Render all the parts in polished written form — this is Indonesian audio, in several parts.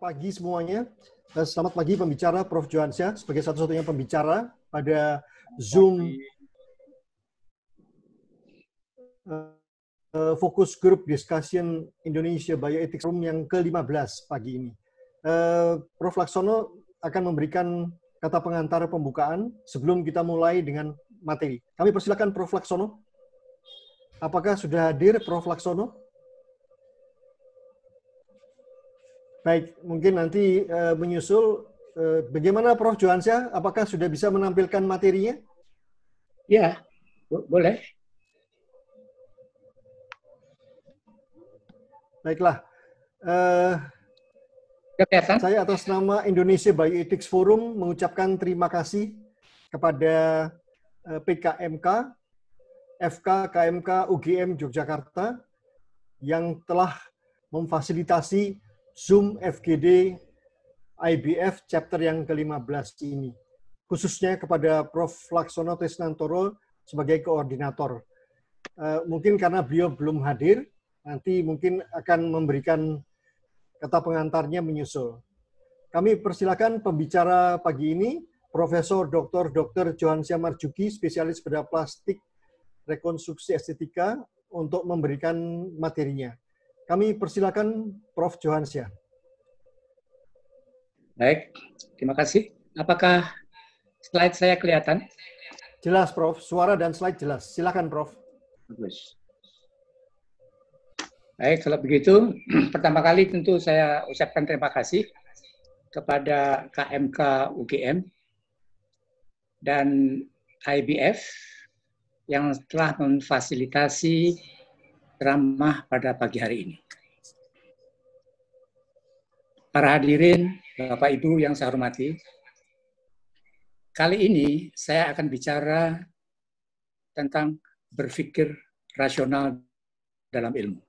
pagi semuanya. Selamat pagi pembicara Prof. Johansyah sebagai satu-satunya pembicara pada Zoom Focus Group Discussion Indonesia Bioethics Room yang ke-15 pagi ini. Prof. Laksono akan memberikan kata pengantar pembukaan sebelum kita mulai dengan materi. Kami persilakan Prof. Laksono. Apakah sudah hadir Prof. Laksono? Baik, mungkin nanti menyusul bagaimana Prof. Johansyah, apakah sudah bisa menampilkan materinya? Ya, boleh. Baiklah. Kelihatan? Saya atas nama Indonesia Bioethics Forum mengucapkan terima kasih kepada PKMK, FK, KMK, UGM Yogyakarta yang telah memfasilitasi Zoom FGD IBF chapter yang ke-15 ini. Khususnya kepada Prof. Laksono Trisnantoro sebagai koordinator. Mungkin karena beliau belum hadir, nanti mungkin akan memberikan kata pengantarnya menyusul. Kami persilakan pembicara pagi ini, Profesor Dr. Johansyah Marjuki, spesialis bedah plastik rekonstruksi estetika, untuk memberikan materinya. Kami persilakan Prof. Johansyah. Baik, terima kasih. Apakah slide saya kelihatan? Jelas, Prof. Suara dan slide jelas. Silakan, Prof. Bagus. Baik, kalau begitu, pertama kali tentu saya ucapkan terima kasih kepada KMK UGM dan IBF yang telah memfasilitasi ceramah pada pagi hari ini. Para hadirin, Bapak Ibu yang saya hormati, kali ini saya akan bicara tentang berpikir rasional dalam ilmu.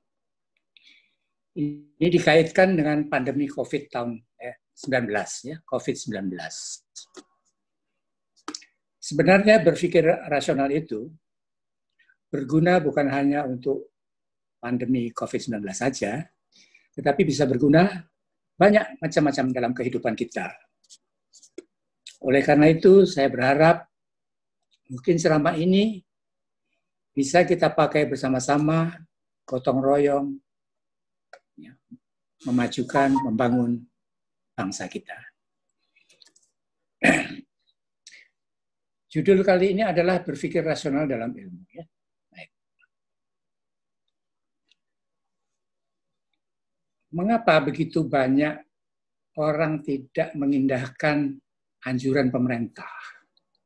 Ini dikaitkan dengan pandemi COVID-19, ya, COVID-19. Sebenarnya berpikir rasional itu berguna bukan hanya untuk pandemi COVID-19 saja, tetapi bisa berguna banyak macam-macam dalam kehidupan kita. Oleh karena itu, saya berharap mungkin ceramah ini bisa kita pakai bersama-sama, gotong royong, ya, memajukan, membangun bangsa kita. Judul kali ini adalah berpikir rasional dalam ilmu. Ya. Mengapa begitu banyak orang tidak mengindahkan anjuran pemerintah?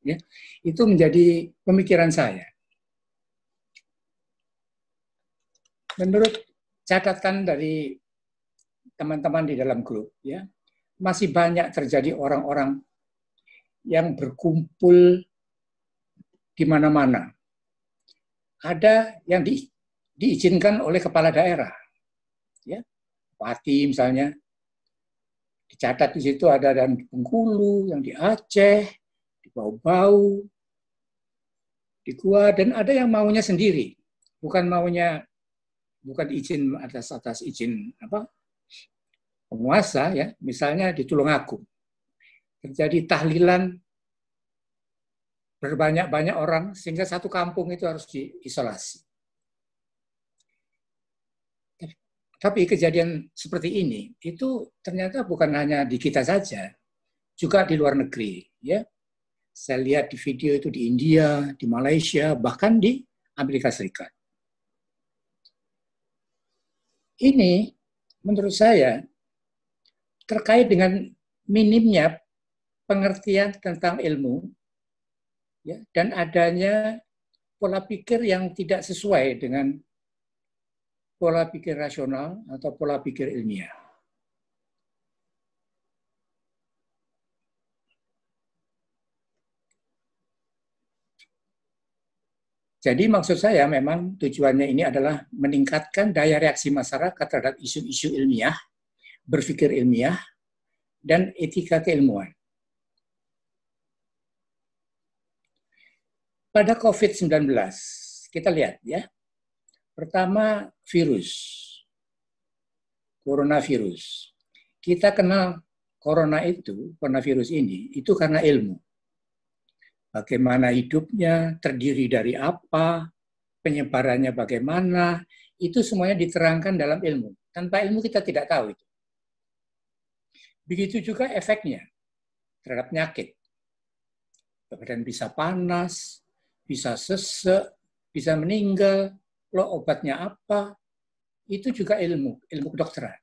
Ya, itu menjadi pemikiran saya. Menurut catatan dari teman-teman di dalam grup, ya, masih banyak terjadi orang-orang yang berkumpul di mana-mana. Ada yang diizinkan oleh kepala daerah, ya. Bupati misalnya, dicatat di situ ada yang di Bengkulu, yang di Aceh, di Bau-Bau, di Goa, dan ada yang maunya sendiri, bukan izin atas izin penguasa, ya. Misalnya di Tulungagung terjadi tahlilan berbanyak-banyak orang sehingga satu kampung itu harus diisolasi. Tapi kejadian seperti ini itu ternyata bukan hanya di kita saja, juga di luar negeri. Ya, saya lihat di video itu di India, di Malaysia, bahkan di Amerika Serikat. Ini menurut saya terkait dengan minimnya pengertian tentang ilmu, ya, dan adanya pola pikir yang tidak sesuai dengan pola pikir rasional atau pola pikir ilmiah. Jadi maksud saya memang tujuannya ini adalah meningkatkan daya reaksi masyarakat terhadap isu-isu ilmiah, berpikir ilmiah, dan etika keilmuan. Pada COVID-19, kita lihat, ya. Pertama, virus, coronavirus. kita kenal coronavirus ini, itu karena ilmu. Bagaimana hidupnya, terdiri dari apa, penyebarannya bagaimana, itu semuanya diterangkan dalam ilmu. Tanpa ilmu kita tidak tahu itu. Begitu juga efeknya terhadap penyakit. Badan bisa panas, bisa sesek, bisa meninggal, loh obatnya apa, itu juga ilmu kedokteran.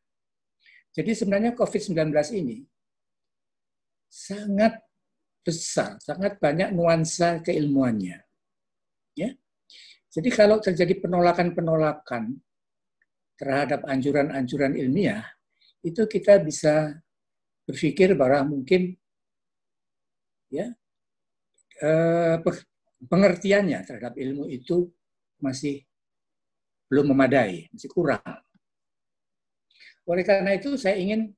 Jadi sebenarnya COVID-19 ini sangat besar, sangat banyak nuansa keilmuannya. Ya. Jadi kalau terjadi penolakan-penolakan terhadap anjuran-anjuran ilmiah, itu kita bisa berpikir bahwa mungkin ya pengertiannya terhadap ilmu itu masih belum memadai, masih kurang. Oleh karena itu saya ingin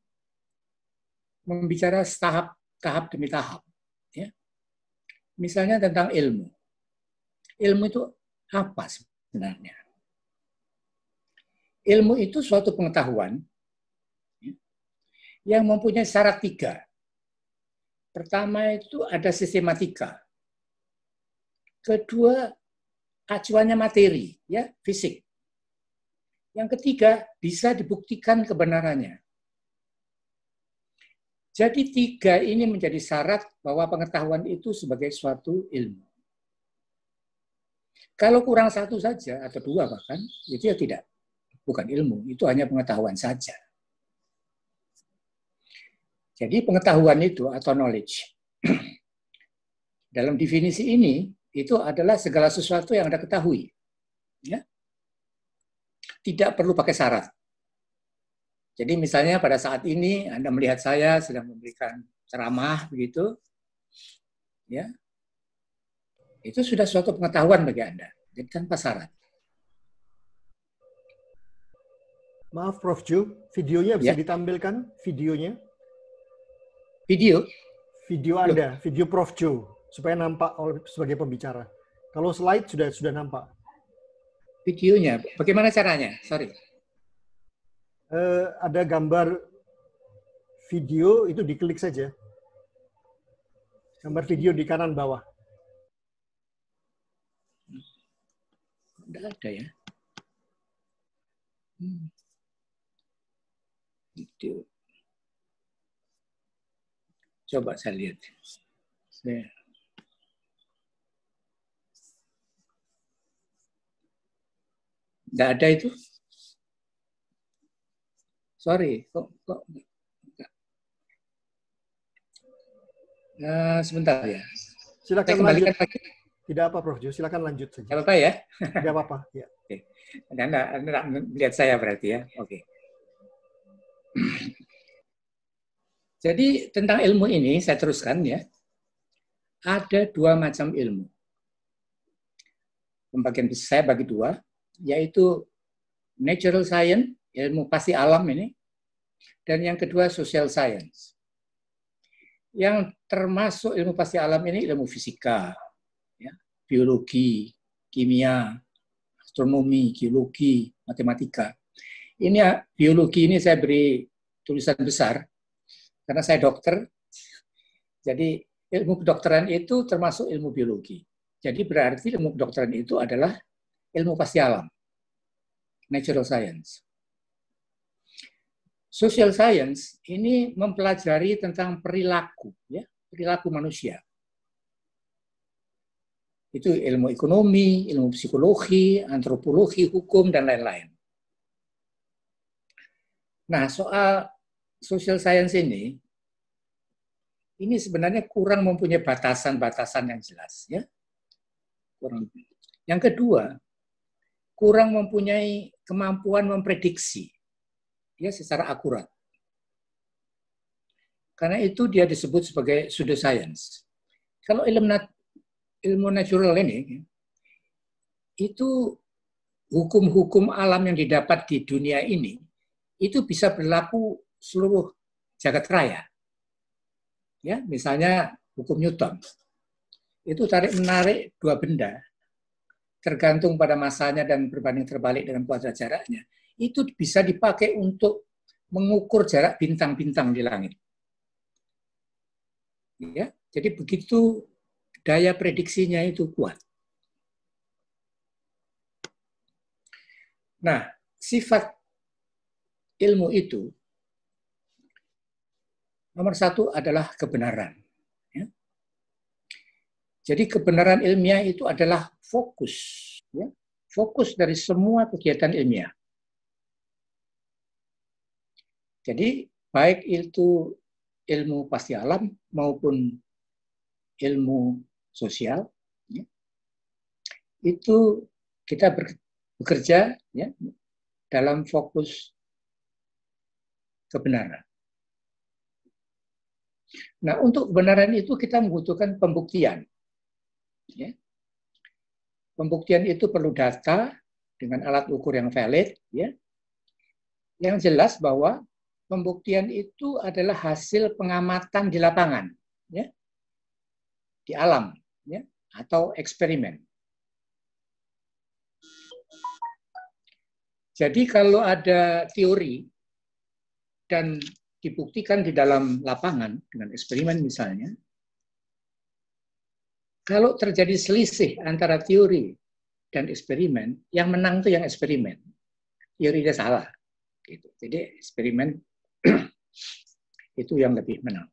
membicara tahap demi tahap. Ya. Misalnya tentang ilmu. Ilmu itu apa sebenarnya? Ilmu itu suatu pengetahuan yang mempunyai syarat 3. Pertama itu ada sistematika. Kedua, acuannya materi, ya, fisik. Yang ketiga, bisa dibuktikan kebenarannya. Jadi 3 ini menjadi syarat bahwa pengetahuan itu sebagai suatu ilmu. Kalau kurang 1 saja, atau 2 bahkan, itu ya tidak. Bukan ilmu, itu hanya pengetahuan saja. Jadi pengetahuan itu, atau knowledge, dalam definisi ini, itu adalah segala sesuatu yang Anda ketahui. Ya? Tidak perlu pakai syarat. Jadi misalnya pada saat ini Anda melihat saya sedang memberikan ceramah begitu, ya, itu sudah suatu pengetahuan bagi Anda, jadi tanpa syarat. Maaf Prof. Ju, videonya bisa Ya. ditampilkan videonya? Video Anda, video Prof. Ju, supaya nampak sebagai pembicara. Kalau slide sudah nampak. Videonya, bagaimana caranya? Sorry. Ada gambar video, itu diklik saja. Gambar video di kanan bawah. Tidak ada ya. Video. Coba saya lihat. Tidak ada itu. Sorry, kok sebentar ya. Silakan kembalikan lanjut. Lagi. Tidak apa, Prof. Jo, silakan lanjut saja. Tidak apa-apa ya? Tidak apa-apa. Ya. Oke. Anda melihat saya berarti ya. Oke. Jadi tentang ilmu ini saya teruskan ya. Ada 2 macam ilmu. Pembagian saya bagi 2, yaitu natural science, ilmu pasti alam ini, dan yang kedua social science. Yang termasuk ilmu pasti alam ini ilmu fisika, ya, biologi, kimia, astronomi, geologi, matematika. Ini biologi ini saya beri tulisan besar karena saya dokter. Jadi ilmu kedokteran itu termasuk ilmu biologi. Jadi berarti ilmu kedokteran itu adalah ilmu pasti alam, natural science. Social science ini mempelajari tentang perilaku, ya, perilaku manusia. Itu ilmu ekonomi, ilmu psikologi, antropologi, hukum, dan lain-lain. Nah, soal social science ini sebenarnya kurang mempunyai batasan-batasan yang jelas. Ya. Yang kedua, kurang mempunyai kemampuan memprediksi ya secara akurat. Karena itu dia disebut sebagai pseudoscience. Kalau ilmu natural ini, itu hukum-hukum alam yang didapat di dunia ini, itu bisa berlaku seluruh jagat raya. Ya, misalnya hukum Newton. Itu tarik-menarik 2 benda, tergantung pada masanya dan berbanding terbalik dengan kuadrat jaraknya. Itu bisa dipakai untuk mengukur jarak bintang-bintang di langit. Ya, jadi begitu daya prediksinya itu kuat. Nah, sifat ilmu itu nomor satu adalah kebenaran. Ya. Jadi kebenaran ilmiah itu adalah fokus, ya, fokus dari semua kegiatan ilmiah. Jadi baik itu ilmu pasti alam maupun ilmu sosial, ya, itu kita bekerja, ya, dalam fokus kebenaran. Nah, untuk kebenaran itu kita membutuhkan pembuktian. Ya. Pembuktian itu perlu data dengan alat ukur yang valid. Ya. Yang jelas bahwa pembuktian itu adalah hasil pengamatan di lapangan, ya, di alam, ya, atau eksperimen. Jadi kalau ada teori dan dibuktikan di dalam lapangan dengan eksperimen misalnya, kalau terjadi selisih antara teori dan eksperimen, yang menang itu yang eksperimen. Teorinya salah. Gitu. Jadi eksperimen itu yang lebih menang.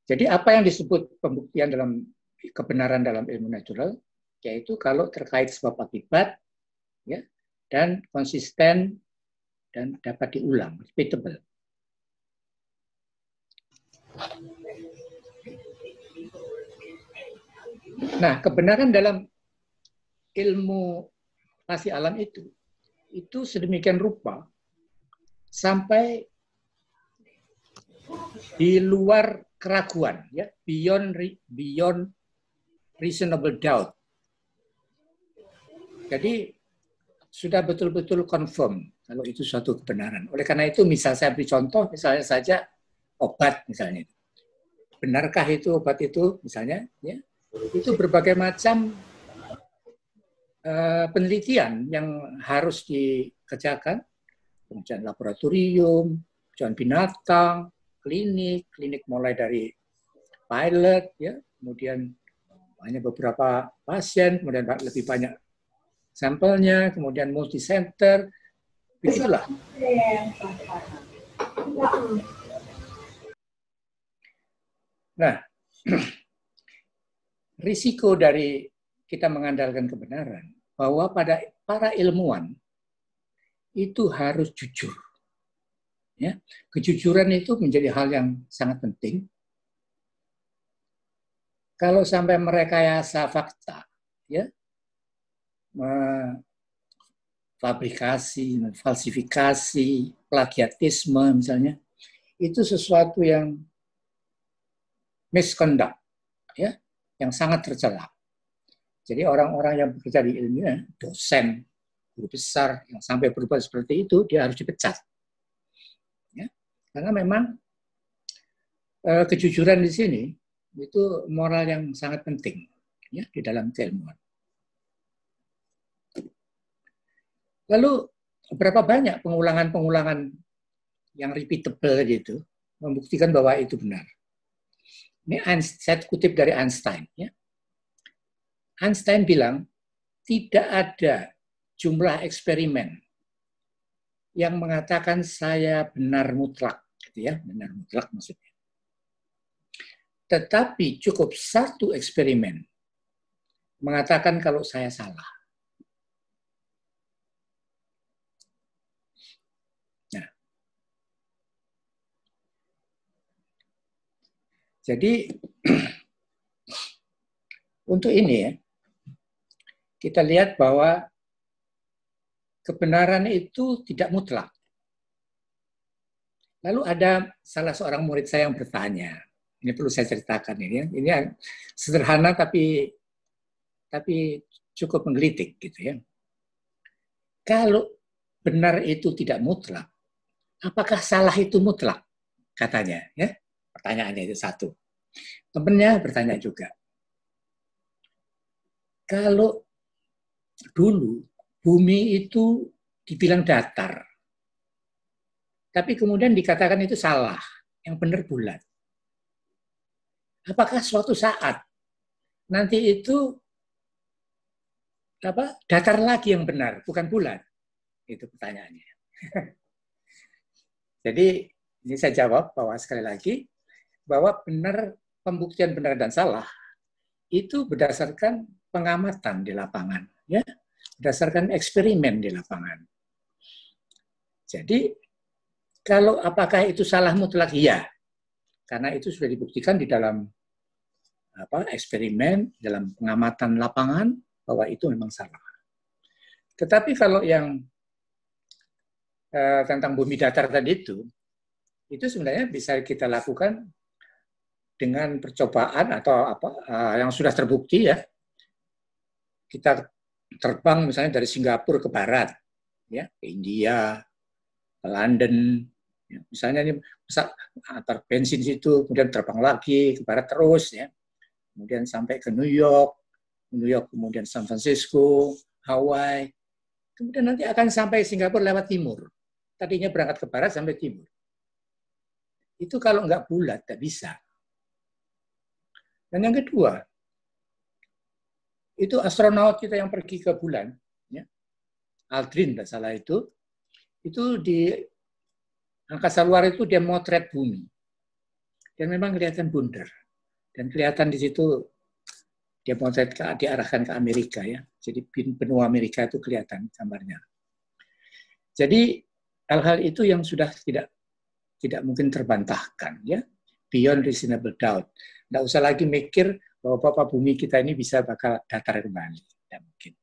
Jadi apa yang disebut pembuktian dalam kebenaran dalam ilmu natural, yaitu kalau terkait sebab akibat, ya, dan konsisten dan dapat diulang, repeatable. Nah, kebenaran dalam ilmu pasti alam itu sedemikian rupa sampai di luar keraguan, ya, beyond reasonable doubt. Jadi sudah betul-betul confirm kalau itu suatu kebenaran. Oleh karena itu, misal saya beri contoh, misalnya saja obat, misalnya. Benarkah itu obat itu, misalnya, ya, itu berbagai macam penelitian yang harus dikerjakan, pengujian laboratorium, pengujian binatang, klinik mulai dari pilot, ya, kemudian hanya beberapa pasien, kemudian lebih banyak sampelnya, kemudian multi-center, begitulah. Nah, risiko dari kita mengandalkan kebenaran, bahwa pada para ilmuwan itu harus jujur. Ya, kejujuran itu menjadi hal yang sangat penting. Kalau sampai merekayasa fakta, ya, fabrikasi, falsifikasi, plagiatisme misalnya, itu sesuatu yang misconduct, ya, yang sangat tercela. Jadi orang-orang yang bekerja di ilmiah, dosen, guru besar yang sampai berbuat seperti itu, dia harus dipecat. Ya, karena memang kejujuran di sini itu moral yang sangat penting, ya, di dalam keilmuan. Lalu berapa banyak pengulangan-pengulangan yang repeatable gitu membuktikan bahwa itu benar. Ini saya kutip dari Einstein. Ya. Einstein bilang tidak ada jumlah eksperimen yang mengatakan saya benar mutlak, gitu ya, benar mutlak maksudnya. Tetapi cukup satu eksperimen mengatakan kalau saya salah. Jadi untuk ini, ya, kita lihat bahwa kebenaran itu tidak mutlak. Lalu ada salah seorang murid saya yang bertanya, ini perlu saya ceritakan ini sederhana tapi cukup menggelitik gitu ya. Kalau benar itu tidak mutlak, apakah salah itu mutlak? Katanya, ya. Pertanyaannya itu satu. Temannya bertanya juga. Kalau dulu bumi itu dibilang datar. Tapi kemudian dikatakan itu salah, yang benar bulat. Apakah suatu saat nanti itu datar lagi yang benar, bukan bulat? Itu pertanyaannya. Jadi ini saya jawab bahwa sekali lagi bahwa pembuktian benar dan salah itu berdasarkan pengamatan di lapangan, ya, berdasarkan eksperimen di lapangan. Jadi kalau apakah itu salah mutlak? Iya, karena itu sudah dibuktikan di dalam eksperimen, dalam pengamatan lapangan bahwa itu memang salah. Tetapi kalau yang tentang bumi datar tadi itu sebenarnya bisa kita lakukan dengan percobaan atau yang sudah terbukti, ya. Kita terbang misalnya dari Singapura ke barat, ya, ke India, ke London, ya. Misalnya ini antar bensin situ, kemudian terbang lagi ke barat terus, ya. Kemudian sampai ke New York kemudian San Francisco, Hawaii, kemudian nanti akan sampai Singapura lewat timur. Tadinya berangkat ke barat sampai timur. Itu kalau nggak bulat, nggak bisa. Dan yang kedua, itu astronaut kita yang pergi ke bulan, ya, Aldrin, nggak salah itu di angkasa luar itu dia motret bumi. Dan memang kelihatan bundar. Dan kelihatan di situ dia motret diarahkan ke Amerika, ya. Jadi benua Amerika itu kelihatan gambarnya. Jadi hal-hal itu yang sudah tidak mungkin terbantahkan, ya, beyond reasonable doubt. Nggak usah lagi mikir bahwa bumi kita ini bisa bakal datar kembali. Tidak mungkin.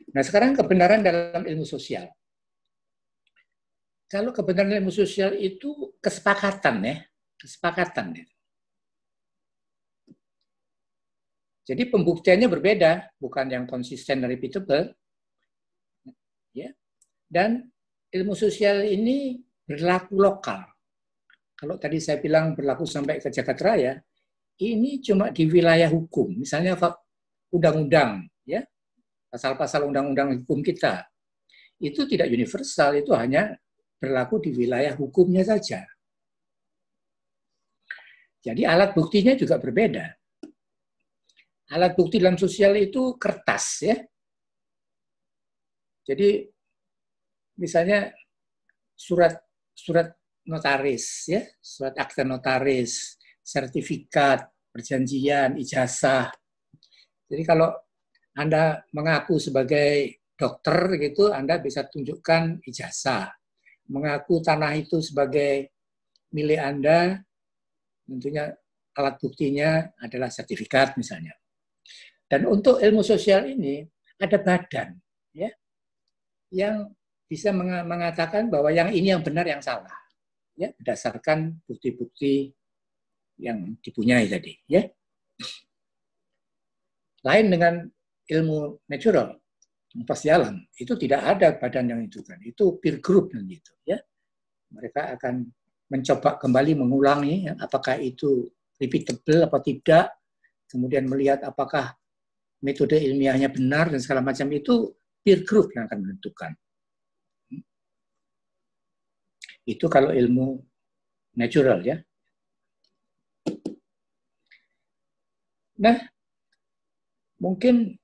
Nah, sekarang kebenaran dalam ilmu sosial. Kalau kebenaran ilmu sosial itu kesepakatan, ya, kesepakatan. Ya. Jadi pembuktiannya berbeda, bukan yang konsisten dan repeatable. Ya. Dan ilmu sosial ini berlaku lokal. Kalau tadi saya bilang berlaku sampai ke Jagat Raya, ini cuma di wilayah hukum. Misalnya undang-undang, ya, pasal-pasal undang-undang hukum kita. Itu tidak universal, itu hanya berlaku di wilayah hukumnya saja. Jadi alat buktinya juga berbeda. Alat bukti dalam sosial itu kertas, ya. Jadi misalnya surat notaris, ya, surat akta notaris, sertifikat, perjanjian, ijazah. Jadi kalau Anda mengaku sebagai dokter gitu, Anda bisa tunjukkan ijazah. Mengaku tanah itu sebagai milik Anda, tentunya alat buktinya adalah sertifikat misalnya. Dan untuk ilmu sosial ini ada badan, ya, yang bisa mengatakan bahwa yang ini yang benar, yang salah, ya, berdasarkan bukti-bukti yang dipunyai tadi, ya. Lain dengan ilmu natural, pasti alam, itu tidak ada badan yang itu kan, itu peer group dan gitu, ya. Mereka akan mencoba kembali mengulangi, ya, apakah itu repeatable atau tidak, kemudian melihat apakah metode ilmiahnya benar dan segala macam, itu peer group yang akan menentukan. Itu kalau ilmu natural, ya. Nah, mungkin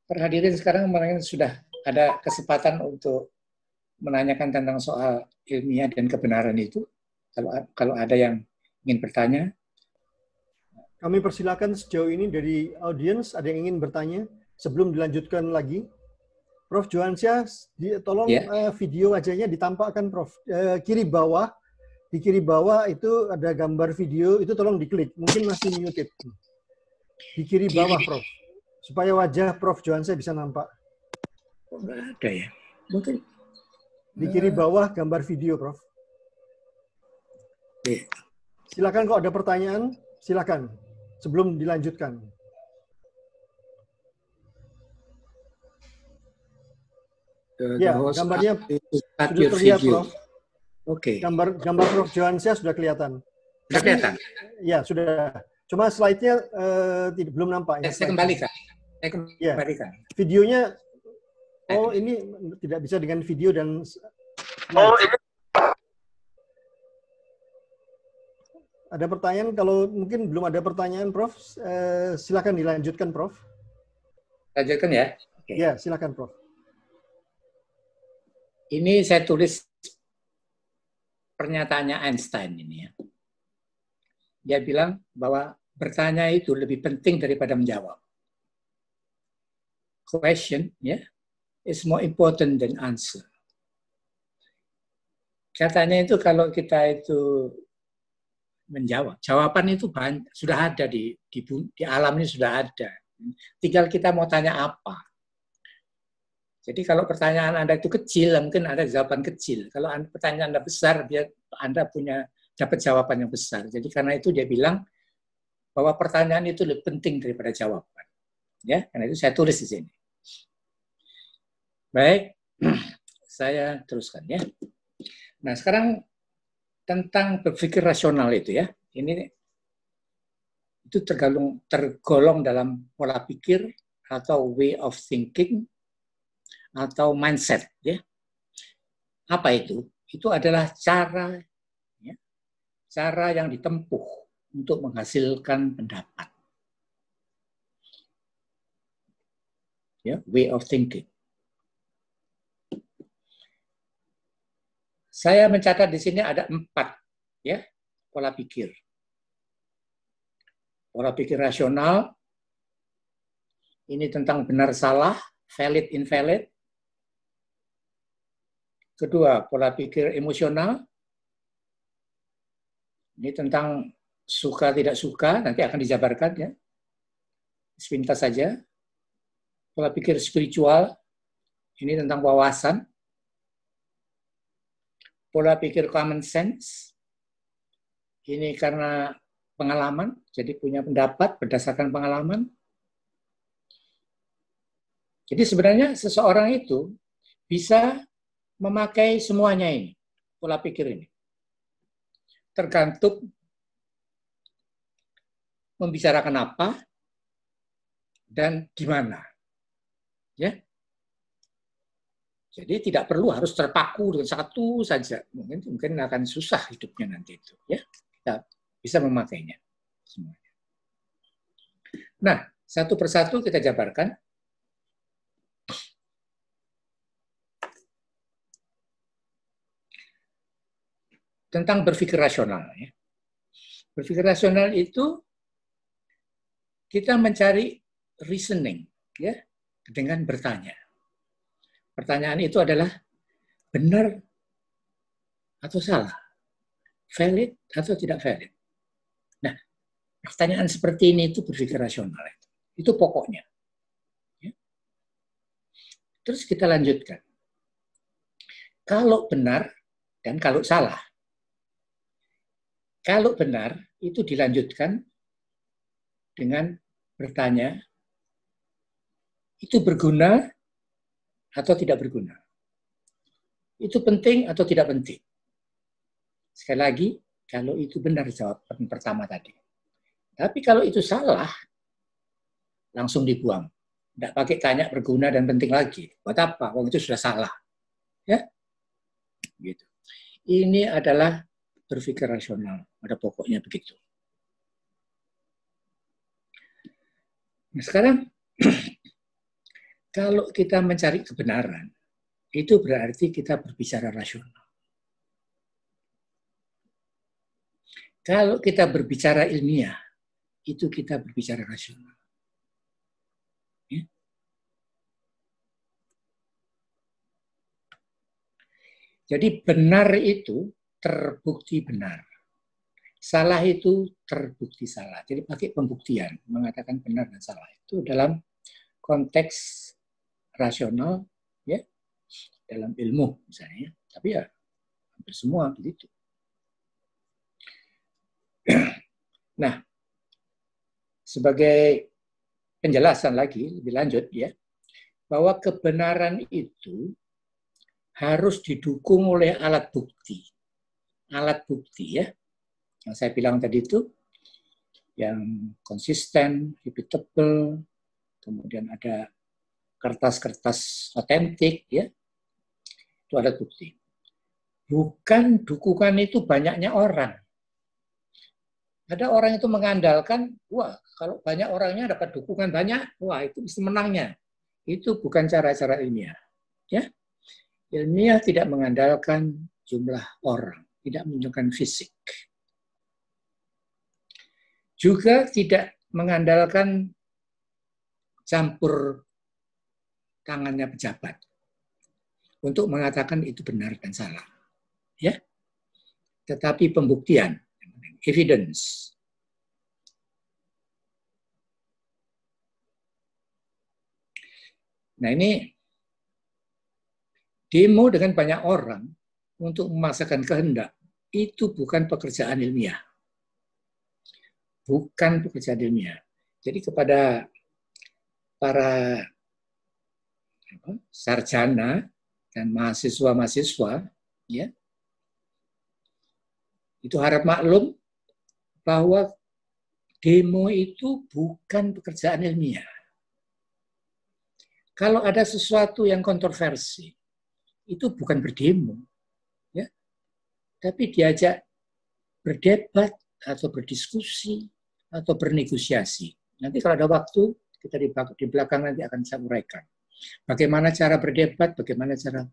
perhadirin sekarang sudah ada kesempatan untuk menanyakan tentang soal ilmiah dan kebenaran itu. Kalau ada yang ingin bertanya. Kami persilakan sejauh ini dari audiens, ada yang ingin bertanya sebelum dilanjutkan lagi. Prof. Johansyah, tolong video wajahnya ditampakkan, Prof. Kiri bawah, di kiri bawah itu ada gambar video, itu tolong diklik. Mungkin masih muted. Di kiri bawah, Prof. Supaya wajah Prof. Johansyah bisa nampak. Oh, nggak ada ya? Mungkin. Di kiri bawah gambar video, Prof. Silakan kalau ada pertanyaan, silakan. Sebelum dilanjutkan. Ya, gambarnya sudah terlihat, Prof. Oke. Gambar Prof. Johansyah sudah kelihatan. Sudah kelihatan? Ya, sudah. Cuma slide-nya belum nampak. Saya kembalikan. Saya Ya, kembalikan. videonya, oh ini tidak bisa dengan video dan slide. Oh, ini Ada pertanyaan? Kalau mungkin belum ada pertanyaan, Prof, silakan dilanjutkan, Prof. lanjutkan ya. Oke. Ya, silakan, Prof. Ini saya tulis pernyataannya Einstein ini ya. Dia bilang bahwa bertanya itu lebih penting daripada menjawab. Question ya is more important than answer. Katanya itu kalau kita itu menjawab, jawaban itu sudah ada di alam ini sudah ada. Tinggal kita mau tanya apa. Jadi kalau pertanyaan Anda itu kecil, mungkin ada jawaban kecil. Kalau pertanyaan Anda besar, Anda dapat jawaban yang besar. Jadi karena itu dia bilang bahwa pertanyaan itu lebih penting daripada jawaban. Ya, karena itu saya tulis di sini. Baik, saya teruskan ya. Nah, sekarang tentang berpikir rasional itu ya. Ini itu tergolong dalam pola pikir atau way of thinking atau mindset ya. Apa itu? Itu adalah cara yang ditempuh untuk menghasilkan pendapat. Ya, way of thinking. Saya mencatat di sini ada 4 ya, pola pikir. Pola pikir rasional ini tentang benar salah, valid invalid. Kedua, pola pikir emosional. Ini tentang suka tidak suka, nanti akan dijabarkan ya. Sepintas saja. Pola pikir spiritual, ini tentang wawasan. Pola pikir common sense, ini karena pengalaman, jadi punya pendapat berdasarkan pengalaman. Jadi sebenarnya seseorang itu bisa memakai semuanya ini, pola pikir ini. Tergantung membicarakan apa dan gimana. Ya. Jadi tidak perlu harus terpaku dengan satu saja. Mungkin akan susah hidupnya nanti itu. Ya, kita bisa memakainya semuanya. Nah, satu persatu kita jabarkan. Tentang berpikir rasional. Ya. Berpikir rasional itu kita mencari reasoning, ya, dengan bertanya. Pertanyaan itu adalah benar atau salah, valid atau tidak valid. Nah, pertanyaan seperti ini itu berpikir rasional. Itu pokoknya. Ya. Terus kita lanjutkan. Kalau benar dan kalau salah. Kalau benar, itu dilanjutkan dengan bertanya, itu berguna atau tidak berguna? Itu penting atau tidak penting? Sekali lagi, kalau itu benar jawaban pertama tadi. Tapi kalau itu salah, langsung dibuang. Tidak pakai tanya berguna dan penting lagi. Buat apa? Wong itu sudah salah. Ya, gitu. Ini adalah berpikir rasional. Pada pokoknya begitu. Nah, sekarang kalau kita mencari kebenaran, itu berarti kita berbicara rasional. Kalau kita berbicara ilmiah, itu kita berbicara rasional. Ya. Jadi benar itu terbukti benar. Salah itu terbukti salah. Jadi pakai pembuktian, mengatakan benar dan salah. Itu dalam konteks rasional, ya, dalam ilmu misalnya. Tapi ya hampir semua begitu. Nah, sebagai penjelasan lagi lebih lanjut ya, bahwa kebenaran itu harus didukung oleh alat bukti. Alat bukti ya. Yang saya bilang tadi itu yang konsisten, repeatable, kemudian ada kertas-kertas otentik, ya, itu alat bukti. Bukan dukungan itu banyaknya orang. Ada orang itu mengandalkan, wah kalau banyak orangnya dapat dukungan banyak, wah itu bisa menangnya. Itu bukan cara-cara ilmiah. Ya, ilmiah tidak mengandalkan jumlah orang, tidak menunjukkan fisik. Juga tidak mengandalkan campur tangannya pejabat untuk mengatakan itu benar dan salah. Ya, tetapi pembuktian, evidence. Nah ini demo dengan banyak orang untuk memaksakan kehendak itu bukan pekerjaan ilmiah. Bukan pekerjaan ilmiah. Jadi kepada para sarjana dan mahasiswa-mahasiswa, ya, itu harap maklum bahwa demo itu bukan pekerjaan ilmiah. Kalau ada sesuatu yang kontroversi, itu bukan berdemo, ya, tapi diajak berdebat atau berdiskusi atau bernegosiasi. Nanti kalau ada waktu, kita di belakang nanti akan saya uraikan. Bagaimana cara berdebat, bagaimana cara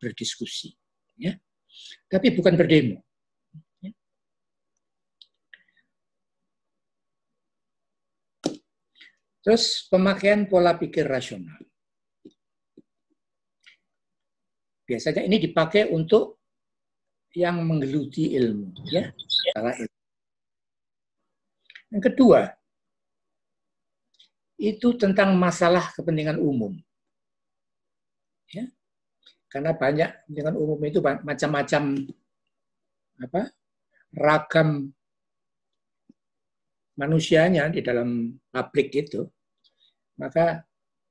berdiskusi. Ya. Tapi bukan berdemo. Ya. Terus pemakaian pola pikir rasional. Biasanya ini dipakai untuk yang menggeluti ilmu. Ya. Yang kedua, itu tentang masalah kepentingan umum. Ya. Karena banyak kepentingan umum itu macam-macam ragam manusianya di dalam publik itu. Maka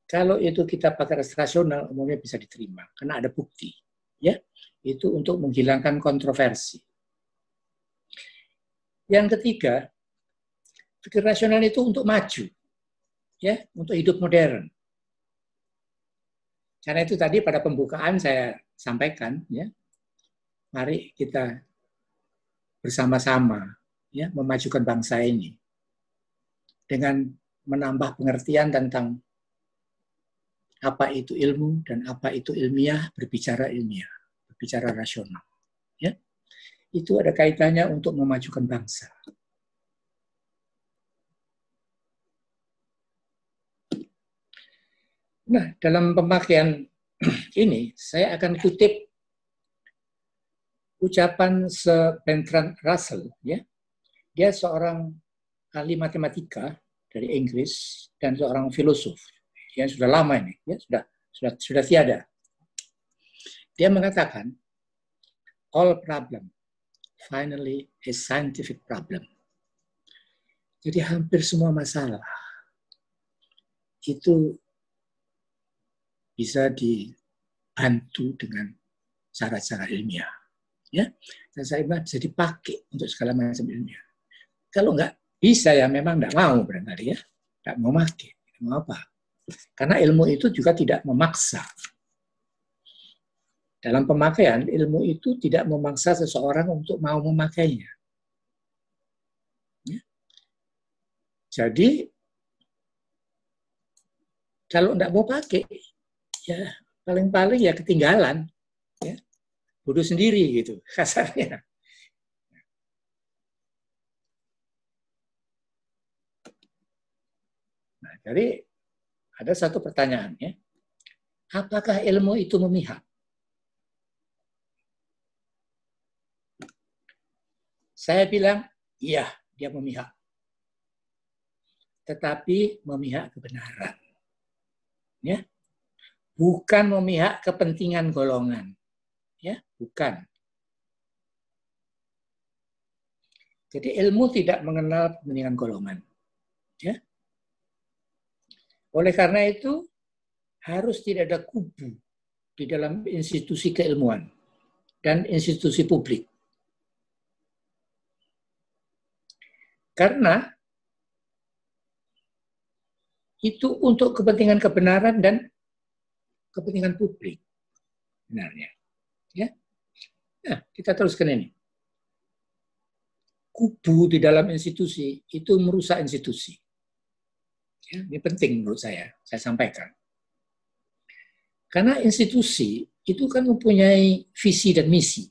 kalau itu kita pakai rasional, umumnya bisa diterima karena ada bukti. Ya, itu untuk menghilangkan kontroversi. Yang ketiga, pikir rasional itu untuk maju. Ya, untuk hidup modern. Karena itu tadi pada pembukaan saya sampaikan, ya, mari kita bersama-sama, ya, memajukan bangsa ini dengan menambah pengertian tentang apa itu ilmu dan apa itu ilmiah, berbicara rasional. Ya, itu ada kaitannya untuk memajukan bangsa. Nah, dalam pemakaian ini, saya akan kutip ucapan Sir Bertrand Russell. Ya. Dia seorang ahli matematika dari Inggris dan seorang filosof yang sudah lama ini, ya, sudah tiada. Dia mengatakan, all problem finally a scientific problem. Jadi hampir semua masalah itu bisa dibantu dengan cara-cara ilmiah, ya. Dan saya bisa dipakai untuk segala macam ilmiah. Kalau nggak bisa ya memang nggak mau barangkali, ya, nggak mau pakai, nggak mau apa. Karena ilmu itu juga tidak memaksa. Dalam pemakaian ilmu itu tidak memaksa seseorang untuk mau memakainya. Ya. Jadi kalau nggak mau pakai, ya paling-paling ya ketinggalan, ya, bodoh sendiri gitu kasarnya. Nah, jadi ada satu pertanyaan, ya, apakah ilmu itu memihak? Saya bilang, iya, dia memihak, tetapi memihak kebenaran, ya. Bukan memihak kepentingan golongan, ya, bukan. Jadi ilmu tidak mengenal kepentingan golongan, ya. Oleh karena itu harus tidak ada kubu di dalam institusi keilmuan dan institusi publik. Karena itu untuk kepentingan kebenaran dan kepentingan publik. Benarnya. Ya. Nah, kita teruskan ini. Kubu di dalam institusi itu merusak institusi. Ya, ini penting menurut saya sampaikan. Karena institusi itu kan mempunyai visi dan misi.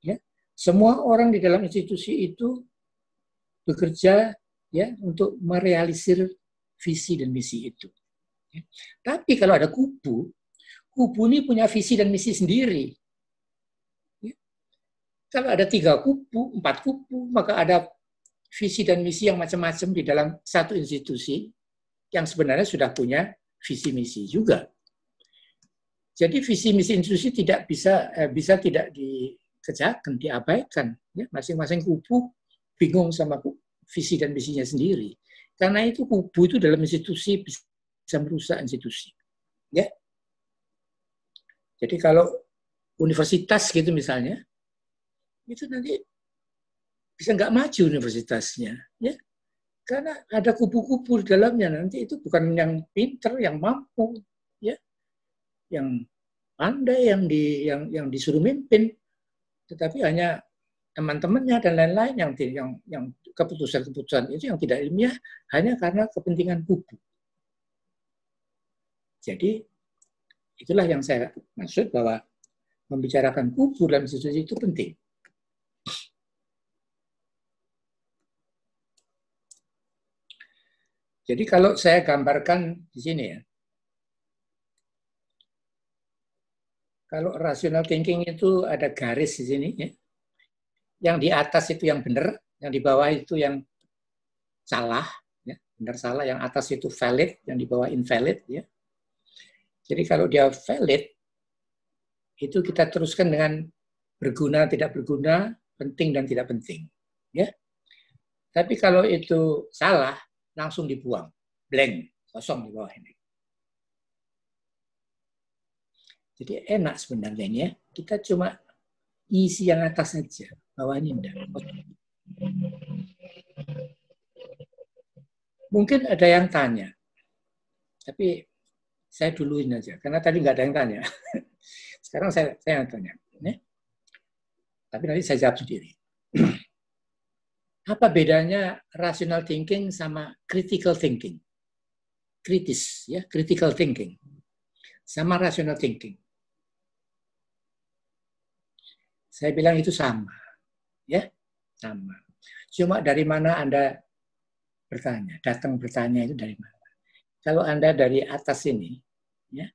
Ya. Semua orang di dalam institusi itu bekerja ya untuk merealisir visi dan misi itu. Ya. Tapi kalau ada kubu ini punya visi dan misi sendiri. Ya. Kalau ada 3 kubu, 4 kubu, maka ada visi dan misi yang macam-macam di dalam satu institusi yang sebenarnya sudah punya visi misi juga. Jadi visi misi institusi tidak bisa tidak dikerjakan, diabaikan. Ya, masing-masing kubu bingung sama visi dan misinya sendiri. Karena itu kubu itu dalam institusi bisa merusak institusi. Ya. Jadi kalau universitas gitu misalnya, itu nanti bisa nggak maju universitasnya. Ya. Karena ada kubu-kubu di dalamnya, nanti itu bukan yang pinter, yang mampu. Ya. Yang pandai, yang disuruh mimpin, tetapi hanya teman-temannya dan lain-lain yang keputusan-keputusan itu yang tidak ilmiah hanya karena kepentingan kubu. Jadi itulah yang saya maksud bahwa membicarakan kubu dalam institusi itu penting. Jadi kalau saya gambarkan di sini ya, kalau rational thinking itu ada garis di sini, ya. Yang di atas itu yang benar, yang di bawah itu yang salah, ya. Benar salah, yang atas itu valid, yang di bawah invalid. Ya. Jadi kalau dia valid, itu kita teruskan dengan berguna, tidak berguna, penting dan tidak penting. Ya. Tapi kalau itu salah, langsung dibuang, blank, kosong di bawah ini. Jadi enak sebenarnya ini ya. Kita cuma isi yang atas saja, bawahnya enggak. Mungkin ada yang tanya, tapi saya duluin aja, karena tadi nggak ada yang tanya. Sekarang saya yang tanya. Ya. Tapi nanti saya jawab sendiri. Apa bedanya rational thinking sama critical thinking? Kritis, ya, critical thinking. Sama rational thinking. Saya bilang itu sama. Ya, sama. Cuma dari mana Anda bertanya? Datang bertanya itu dari mana? Kalau Anda dari atas ini, ya,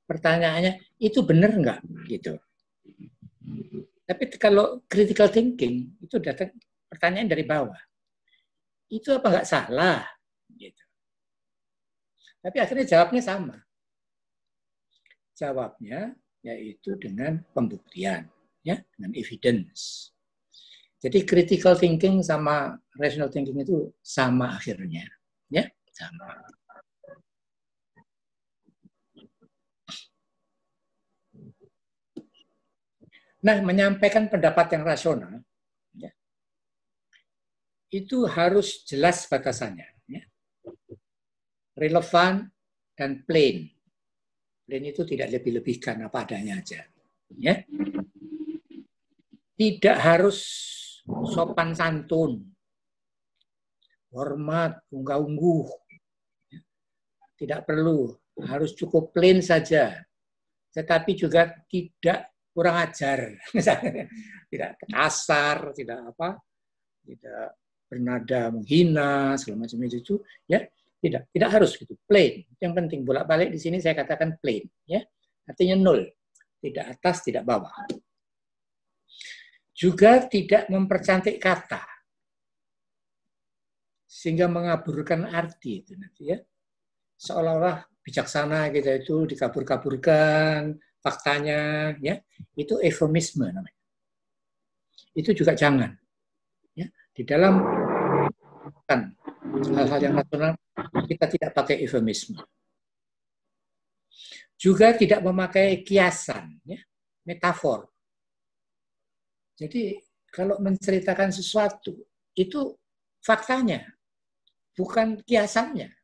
pertanyaannya itu benar nggak? Gitu. Tapi kalau critical thinking itu datang pertanyaan dari bawah. Itu apa nggak salah? Gitu. Tapi akhirnya jawabnya sama. Jawabnya yaitu dengan pembuktian, ya, dengan evidence. Jadi critical thinking sama rational thinking itu sama akhirnya, ya, sama. Nah, menyampaikan pendapat yang rasional, ya, itu harus jelas batasannya, ya. Relevan dan plain. Plain itu tidak lebih-lebihkan, apa adanya aja, ya. Tidak harus sopan santun, hormat, unggah-ungguh. Tidak perlu, harus cukup plain saja. Tetapi juga tidak kurang ajar, misalnya. Tidak kasar, tidak tidak bernada menghina, segala macam itu, ya. Tidak harus gitu, plain. Yang penting bolak-balik di sini saya katakan plain, ya. Artinya 0, tidak atas, tidak bawah. Juga tidak mempercantik kata sehingga mengaburkan arti itu nanti, ya. Seolah-olah bijaksana kita itu dikabur-kaburkan faktanya, ya. Itu eufemisme namanya. Itu juga jangan, ya. Di dalam hal-hal yang rasional kita tidak pakai eufemisme. Juga tidak memakai kiasan, ya, metafor. Jadi kalau menceritakan sesuatu itu faktanya, bukan kiasannya.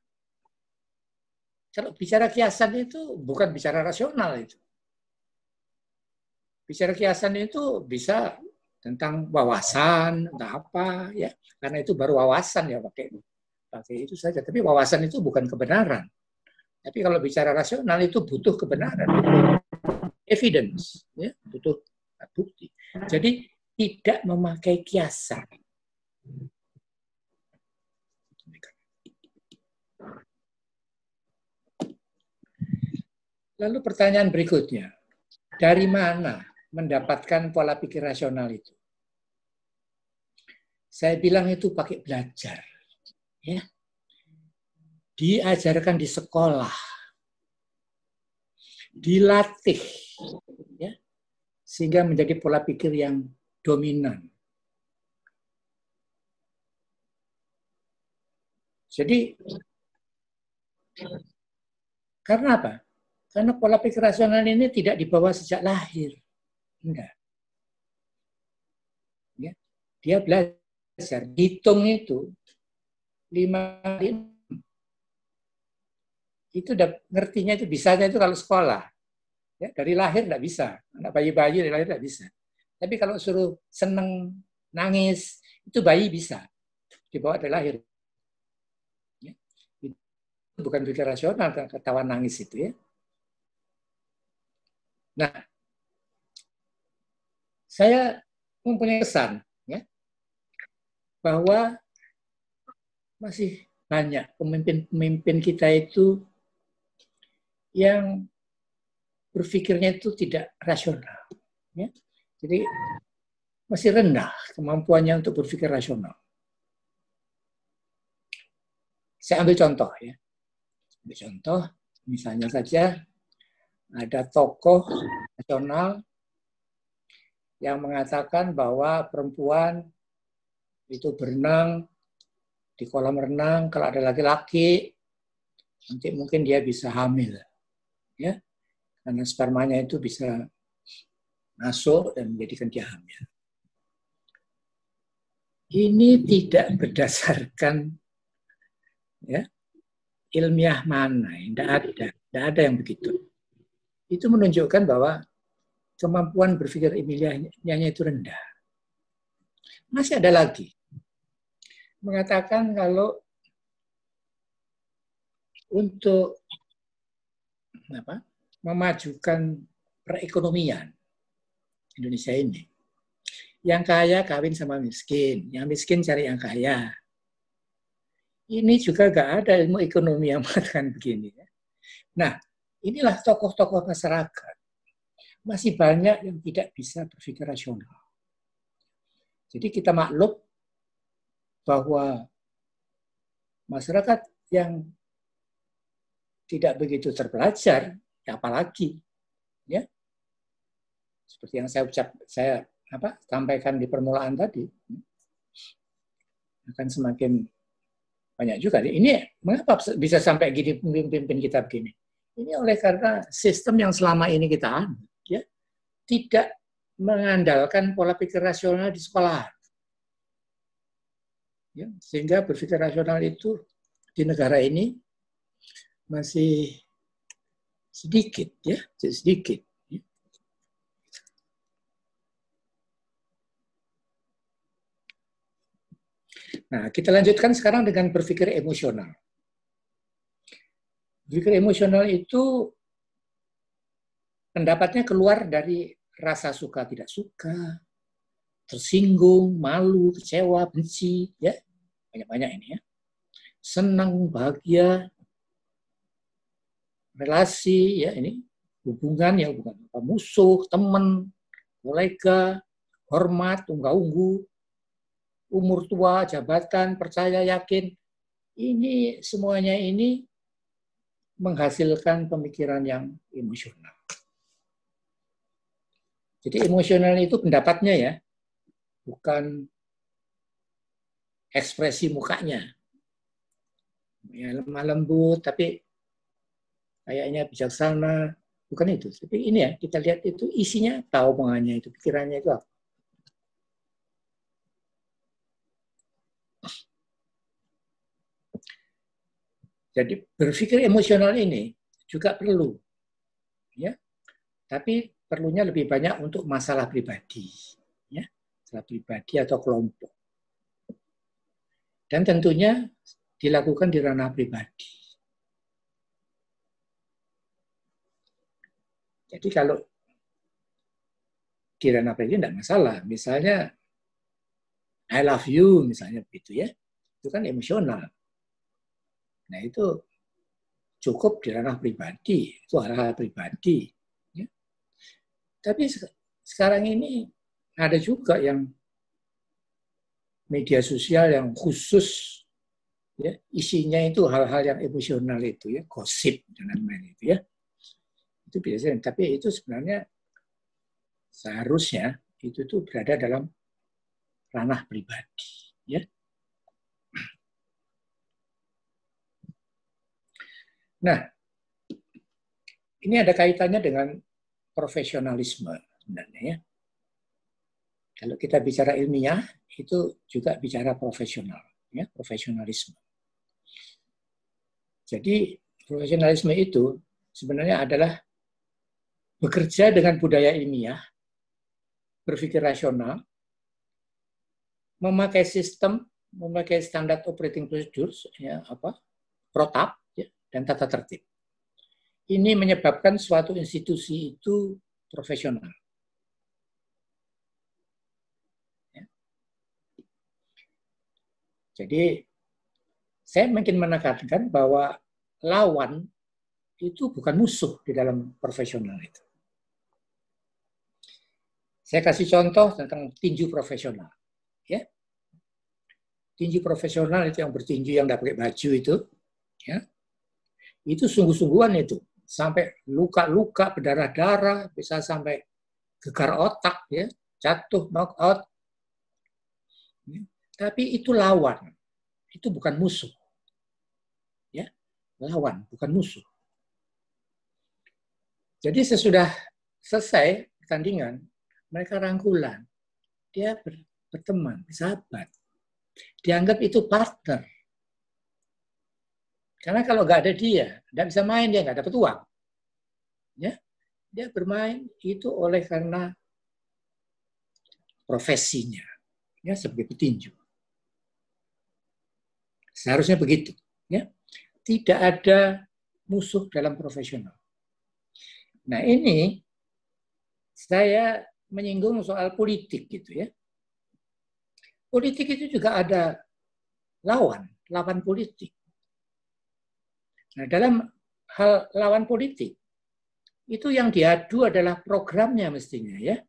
Kalau bicara kiasan itu bukan bicara rasional itu. Bicara kiasan itu bisa tentang wawasan, entah apa ya. Karena itu baru wawasan ya pakai itu saja. Tapi wawasan itu bukan kebenaran. Tapi kalau bicara rasional itu butuh kebenaran, evidence, ya, butuh bukti. Jadi tidak memakai kiasan. Lalu pertanyaan berikutnya, dari mana mendapatkan pola pikir rasional itu? Saya bilang itu pakai belajar. Ya. Diajarkan di sekolah. Dilatih. Ya. Sehingga menjadi pola pikir yang dominan. Jadi, karena apa? Karena pola pikir rasional ini tidak dibawa sejak lahir. Enggak. Ya. Dia belajar. Hitung itu 5, itu udah ngertinya itu bisanya itu kalau sekolah. Ya, dari lahir enggak bisa. Anak bayi-bayi dari lahir enggak bisa. Tapi kalau suruh seneng, nangis, itu bayi bisa. Dibawa dari lahir. Ya. Itu bukan pikir rasional, ketawa nangis itu ya. Nah, saya mempunyai kesan ya, bahwa masih banyak pemimpin-pemimpin kita itu yang berpikirnya itu tidak rasional. Ya. Jadi masih rendah kemampuannya untuk berpikir rasional. Saya ambil contoh ya. Ambil contoh, misalnya saja ada tokoh nasional yang mengatakan bahwa perempuan itu berenang di kolam renang, kalau ada laki-laki nanti mungkin dia bisa hamil. Ya. Karena spermanya itu bisa masuk dan menjadikan dia hamil. Ini tidak berdasarkan ya, ilmiah mana, tidak ada yang begitu. Itu menunjukkan bahwa kemampuan berpikir ilmiahnya itu rendah. Masih ada lagi mengatakan kalau untuk memajukan perekonomian Indonesia ini, yang kaya kawin sama miskin, yang miskin cari yang kaya. Ini juga nggak ada ilmu ekonomi yang mengatakan begini. Nah, inilah tokoh-tokoh masyarakat. Masih banyak yang tidak bisa berpikir rasional. Jadi kita maklum bahwa masyarakat yang tidak begitu terpelajar, ya apalagi, ya seperti yang saya sampaikan di permulaan tadi, akan semakin banyak juga. Ini mengapa bisa sampai gini pemimpin kita begini? Ini oleh karena sistem yang selama ini kita anut, ya, tidak mengandalkan pola pikir rasional di sekolah. Ya, sehingga berpikir rasional itu di negara ini masih sedikit, ya, sedikit. Nah, kita lanjutkan sekarang dengan berpikir emosional. Berpikir emosional itu pendapatnya keluar dari rasa suka tidak suka, tersinggung, malu, kecewa, benci, ya banyak-banyak ini ya. Senang, bahagia, relasi, ya ini hubungan ya bukan musuh, teman, kolega, hormat, unggah-ungguh, umur tua, jabatan, percaya, yakin, ini semuanya ini menghasilkan pemikiran yang emosional. Jadi emosional itu pendapatnya ya, bukan ekspresi mukanya. Ya, lemah lembut, tapi kayaknya bijaksana, bukan itu. Tapi ini ya, kita lihat itu isinya, tahu omongannya itu, pikirannya itu apa. Jadi berpikir emosional ini juga perlu, ya. Tapi perlunya lebih banyak untuk masalah pribadi, ya, masalah pribadi atau kelompok. Dan tentunya dilakukan di ranah pribadi. Jadi kalau di ranah pribadi tidak masalah. Misalnya, I love you, misalnya begitu ya. Itu kan emosional. Nah itu cukup di ranah pribadi. Itu hal-hal pribadi. Ya. Tapi sekarang ini ada juga yang media sosial yang khusus, ya, isinya itu hal-hal yang emosional itu, ya, gosip dan lain-lain itu, ya. Itu biasanya, tapi itu sebenarnya seharusnya itu tuh berada dalam ranah pribadi, ya. Nah, ini ada kaitannya dengan profesionalisme sebenarnya, ya. Kalau kita bicara ilmiah, itu juga bicara profesional, ya, profesionalisme. Jadi profesionalisme itu sebenarnya adalah bekerja dengan budaya ilmiah, berpikir rasional, memakai sistem, memakai standar operating procedures, ya, protap, ya, dan tata tertib. Ini menyebabkan suatu institusi itu profesional. Ya. Jadi saya makin menekankan bahwa lawan itu bukan musuh di dalam profesional itu. Saya kasih contoh tentang tinju profesional. Ya. Tinju profesional itu yang bertinju yang tidak pakai baju itu, ya, itu sungguh-sungguhan itu. Sampai luka-luka, berdarah-darah, bisa sampai gegar otak, ya, jatuh, knock out. Ya. Tapi itu lawan. Itu bukan musuh. Ya. Lawan, bukan musuh. Jadi sesudah selesai pertandingan, mereka rangkulan, dia berteman, bersahabat, dianggap itu partner. Karena kalau nggak ada dia, nggak bisa main, dia nggak dapat uang. Ya, dia bermain itu karena profesinya, ya, sebagai petinju. Seharusnya begitu. Ya, tidak ada musuh dalam profesional. Nah ini saya menyinggung soal politik gitu, ya. Politik itu juga ada lawan politik. Nah, dalam hal lawan politik itu yang diadu adalah programnya mestinya, ya.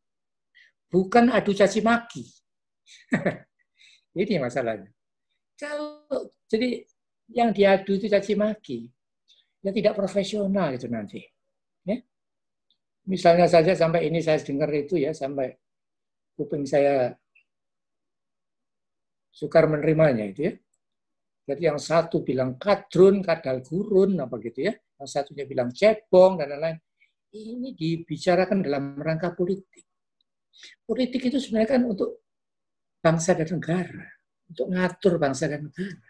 Bukan adu caci maki. Ini masalahnya. Kalau jadi yang diadu itu caci maki, ya tidak profesional itu nanti. Ya. Misalnya saja sampai ini saya dengar itu, ya, sampai kuping saya sukar menerimanya itu, ya. Jadi yang satu bilang kadrun, kadal gurun, apa gitu, ya. Yang satunya bilang cebong dan lain-lain. Ini dibicarakan dalam rangka politik. Politik itu sebenarnya kan untuk bangsa dan negara, untuk ngatur bangsa dan negara.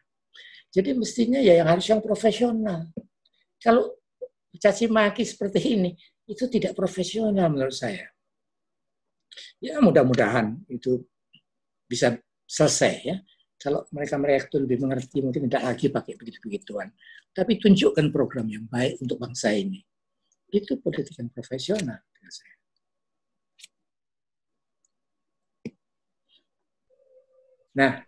Jadi mestinya ya yang profesional. Kalau caci maki seperti ini, itu tidak profesional menurut saya. Ya mudah-mudahan itu bisa selesai, ya. Kalau mereka itu lebih mengerti, mungkin tidak lagi pakai begitu-begituan. Tapi tunjukkan program yang baik untuk bangsa ini. Itu politik yang profesional. Nah,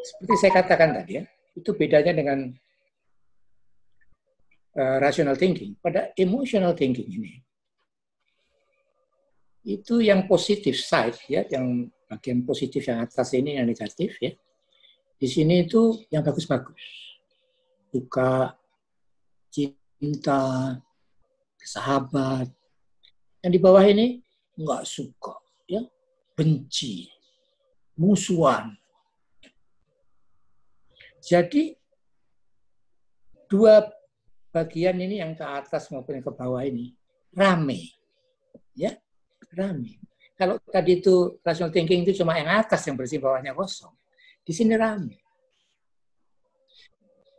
seperti saya katakan tadi, ya, itu bedanya dengan rational thinking. Pada emotional thinking ini, itu yang positif side, ya, yang bagian positif yang atas ini yang negatif, ya. Di sini itu yang bagus-bagus. Suka, cinta, sahabat. Yang di bawah ini nggak suka, ya, benci, musuhan. Jadi dua bagian ini yang ke atas maupun yang ke bawah ini rame, ya, rame. Kalau tadi itu rational thinking itu cuma yang atas yang bersih, bawahnya kosong. Di sini rame.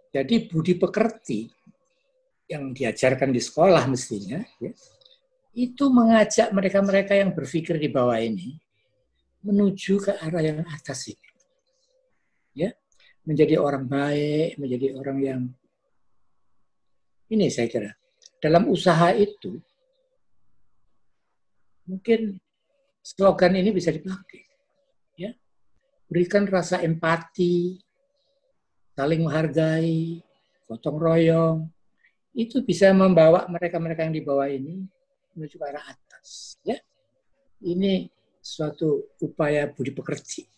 Jadi budi pekerti yang diajarkan di sekolah mestinya, ya, itu mengajak mereka-mereka yang berpikir di bawah ini menuju ke arah yang atas ini. Ya, menjadi orang baik, menjadi orang yang ini saya kira. Dalam usaha itu mungkin slogan ini bisa dipakai. Ya. Berikan rasa empati, saling menghargai, gotong royong, itu bisa membawa mereka-mereka yang di bawah ini menuju ke arah atas. Ya. Ini suatu upaya budi pekerti.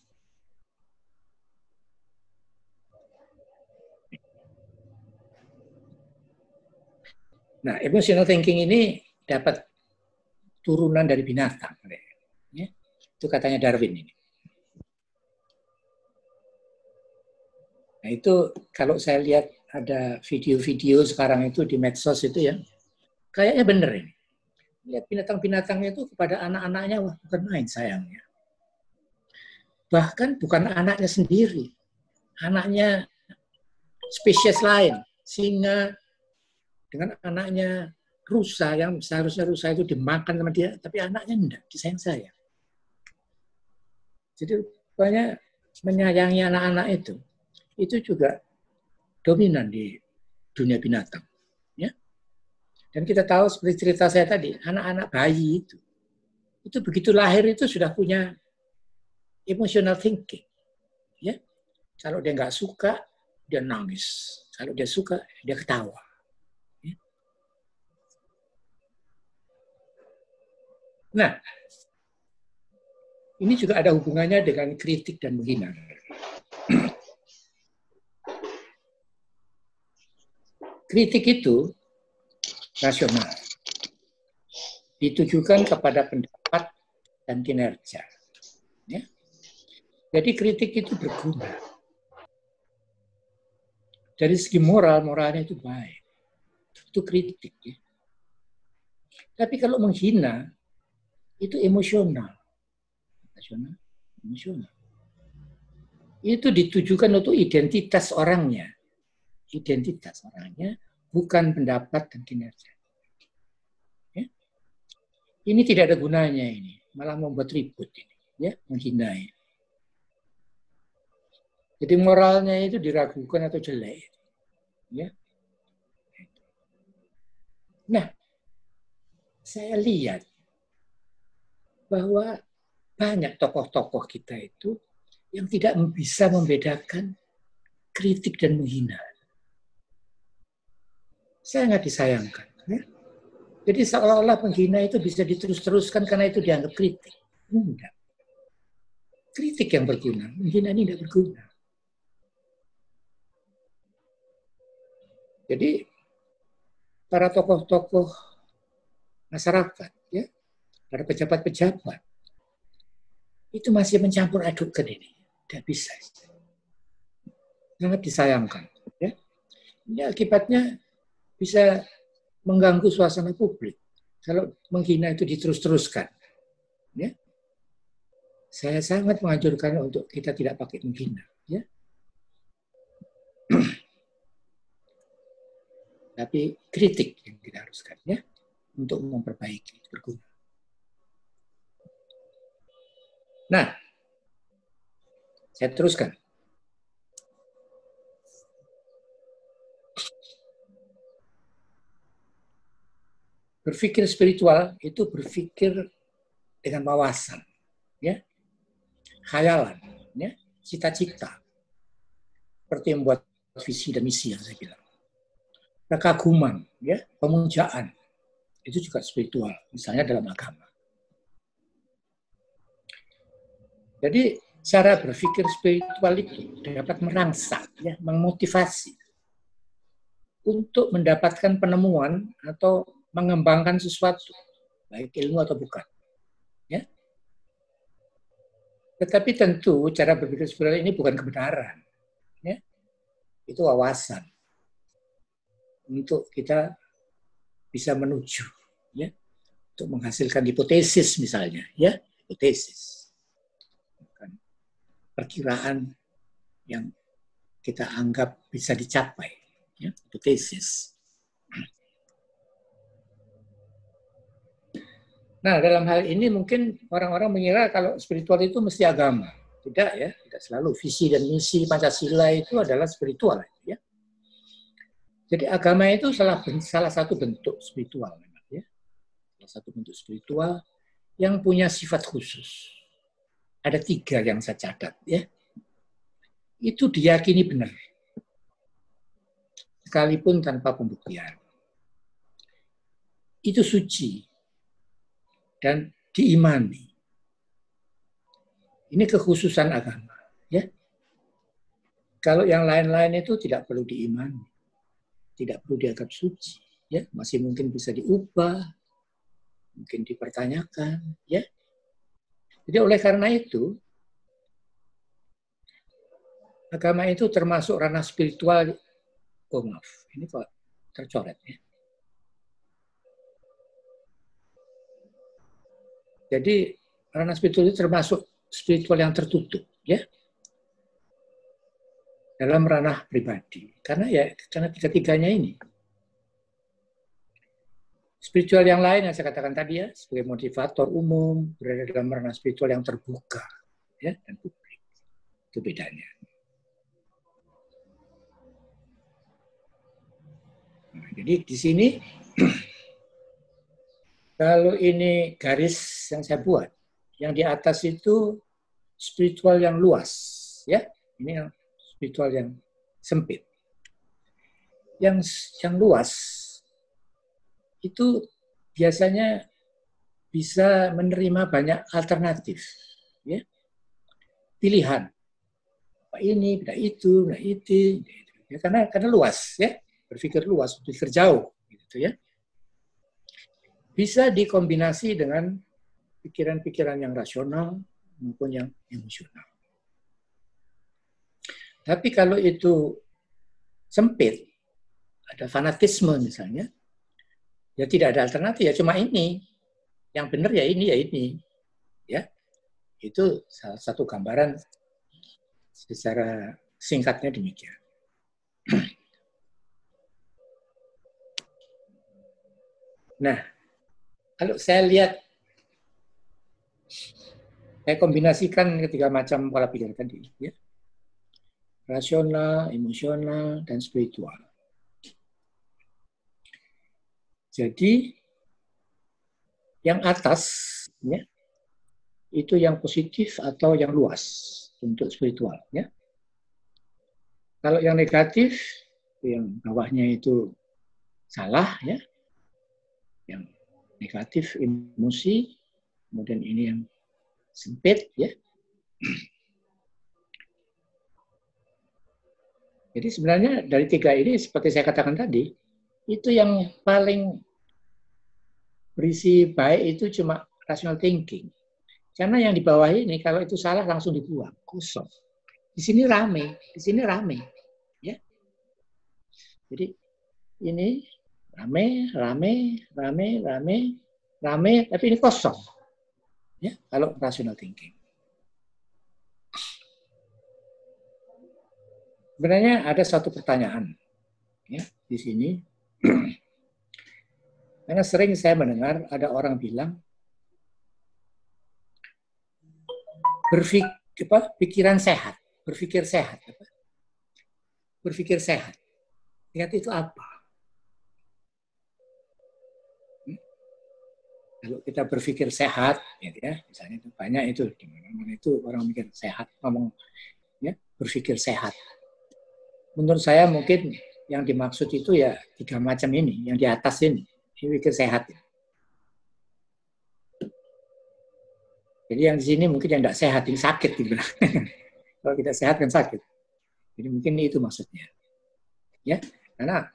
Nah, emotional thinking ini dapat turunan dari binatang. Ya. Itu katanya Darwin ini. Nah, itu kalau saya lihat ada video-video sekarang itu di medsos itu ya, kayaknya bener ini. Lihat binatang-binatangnya itu kepada anak-anaknya, wah bukan main sayangnya. Bahkan bukan anaknya sendiri, anaknya spesies lain, singa dengan anaknya rusa yang seharusnya rusa itu dimakan sama dia, tapi anaknya enggak, disayang-sayang. Jadi banyak menyayangi anak-anak itu juga dominan di dunia binatang. Ya. Dan kita tahu seperti cerita saya tadi, anak-anak bayi itu begitu lahir itu sudah punya emotional thinking. Ya. Kalau dia nggak suka, dia nangis. Kalau dia suka, dia ketawa. Ya. Nah, ini juga ada hubungannya dengan kritik dan menghina. Kritik itu rasional, ditujukan kepada pendapat dan kinerja. Ya. Jadi kritik itu berguna. Dari segi moralnya itu baik. Itu kritik. Ya. Tapi kalau menghina, itu emosional. Emosional. Itu ditujukan untuk identitas orangnya. Identitas orangnya, bukan pendapat dan kinerja. Ya. Ini tidak ada gunanya ini, malah membuat ribut ini, ya, menghina. Jadi moralnya itu diragukan atau jelek. Ya. Nah, saya lihat bahwa banyak tokoh-tokoh kita itu yang tidak bisa membedakan kritik dan menghina. Sangat disayangkan. Ya. Jadi seolah-olah penghina itu bisa diterus-teruskan karena itu dianggap kritik. Enggak. Kritik yang berguna, menghina ini tidak berguna. Jadi para tokoh-tokoh masyarakat, ya, para pejabat-pejabat, itu masih mencampur adukkan ini. Tidak bisa. Sangat disayangkan. Ya. Ini akibatnya bisa mengganggu suasana publik. Kalau menghina itu diterus-teruskan. Ya. Saya sangat menganjurkan untuk kita tidak pakai menghina. Ya. Tapi kritik yang kita haruskan. Ya. Untuk memperbaiki. Berguna. Nah, saya teruskan. Berpikir spiritual itu berpikir dengan wawasan, ya, khayalan, ya, cita-cita, seperti membuat visi dan misi yang saya bilang. Kekaguman, ya, pemujaan, itu juga spiritual, misalnya dalam agama. Jadi cara berpikir spiritual itu dapat merangsang, ya, memotivasi untuk mendapatkan penemuan atau mengembangkan sesuatu, baik ilmu atau bukan. Ya. Tetapi tentu cara berpikir spiritual ini bukan kebenaran. Ya. Itu wawasan. Untuk kita bisa menuju. Ya. Untuk menghasilkan hipotesis misalnya. Ya. Hipotesis. Perkiraan yang kita anggap bisa dicapai. ya, tesis. Nah, dalam hal ini mungkin orang-orang mengira kalau spiritual itu mesti agama. Tidak ya, tidak selalu. Visi dan misi Pancasila itu adalah spiritual. Ya. Jadi agama itu salah satu bentuk spiritual. Ya. Salah satu bentuk spiritual yang punya sifat khusus. Ada 3 yang saya catat. Ya. Itu diyakini benar. Sekalipun tanpa pembuktian. Itu suci. Dan diimani. Ini kekhususan agama. Ya. Kalau yang lain-lain itu tidak perlu diimani. Tidak perlu dianggap suci. Ya. Masih mungkin bisa diubah. Mungkin dipertanyakan. Ya. Jadi oleh karena itu, agama itu termasuk ranah spiritual. Oh maaf, ini kok tercoret ya. Jadi ranah spiritual itu termasuk spiritual yang tertutup, ya, dalam ranah pribadi. Karena tiga-tiganya ini, spiritual yang lain yang saya katakan tadi ya, sebagai motivator umum berada dalam ranah spiritual yang terbuka, ya, dan publik. Itu bedanya. Nah, jadi di sini. Kalau ini garis yang saya buat, yang di atas itu spiritual yang luas, ya. Ini yang spiritual yang sempit. Yang luas itu biasanya bisa menerima banyak alternatif, ya. Pilihan. Apa ini, tidak itu, tidak itu. Ya, karena luas, ya. Berpikir luas, berpikir jauh, gitu ya. Bisa dikombinasi dengan pikiran-pikiran yang rasional maupun yang emosional. Tapi kalau itu sempit, ada fanatisme misalnya, ya tidak ada alternatif, ya cuma ini. Yang benar ya ini, ya ini. Ya. Itu salah satu gambaran secara singkatnya demikian. Nah, kalau saya lihat, saya kombinasikan ketiga macam pola pikir tadi, ya. Rasional, emosional, dan spiritual. Jadi, yang atas, ya, itu yang positif atau yang luas untuk spiritual. Ya. Kalau yang negatif, yang bawahnya itu salah, ya. Yang negatif emosi, kemudian ini yang sempit, ya. Jadi sebenarnya dari 3 ini seperti saya katakan tadi, itu yang paling berisi baik itu cuma rational thinking. Karena yang di bawah ini kalau itu salah langsung dibuang, kosong. Di sini rame, ya. Jadi ini rame, tapi ini kosong. Ya, kalau rational thinking. Sebenarnya ada satu pertanyaan, ya, di sini. Karena sering saya mendengar ada orang bilang, pikiran sehat, berpikir sehat. Berpikir sehat. Sehat itu apa? Kalau kita berpikir sehat, ya, misalnya itu banyak itu di mana-mana itu orang mikir sehat, ngomong, ya, berpikir sehat. Menurut saya mungkin yang dimaksud itu ya 3 macam ini, yang di atas ini pikir sehat. Jadi yang di sini mungkin yang tidak sehat, ini sakit gitu. Kalau tidak sehat kan sakit. Jadi mungkin itu maksudnya, ya, karena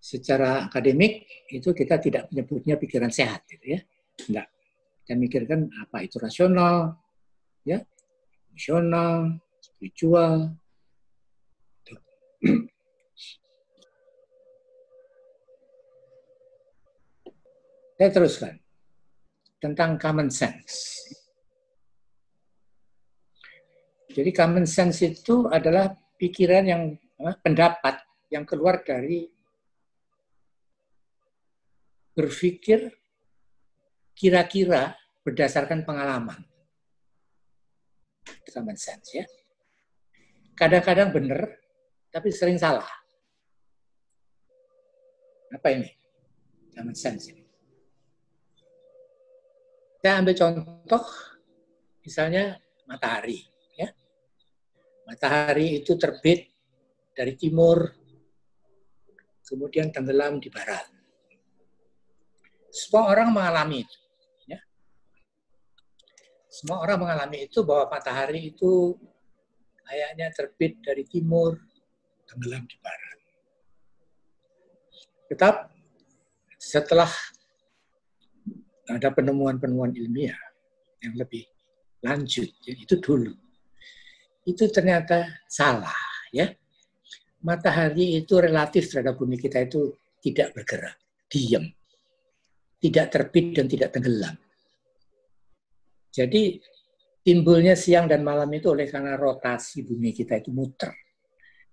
secara akademik itu kita tidak menyebutnya pikiran sehat, gitu ya. Enggak. Kita mikirkan apa itu rasional, ya, emosional, spiritual. Saya teruskan tentang common sense. Jadi common sense itu adalah pikiran yang pendapat yang keluar dari berpikir kira-kira berdasarkan pengalaman. Common sense ya. Kadang-kadang benar, tapi sering salah. Apa ini? Common sense ini. Saya ambil contoh, misalnya matahari. Ya. Matahari itu terbit dari timur, kemudian tenggelam di barat. Semua orang mengalami itu. Ya. Semua orang mengalami itu bahwa matahari itu kayaknya terbit dari timur, tenggelam di barat. Tetap setelah ada penemuan-penemuan ilmiah yang lebih lanjut, ya, itu dulu. Itu ternyata salah. Ya. Matahari itu relatif terhadap bumi kita itu tidak bergerak, diam. Tidak terbit dan tidak tenggelam. Jadi timbulnya siang dan malam itu oleh karena rotasi bumi kita itu muter.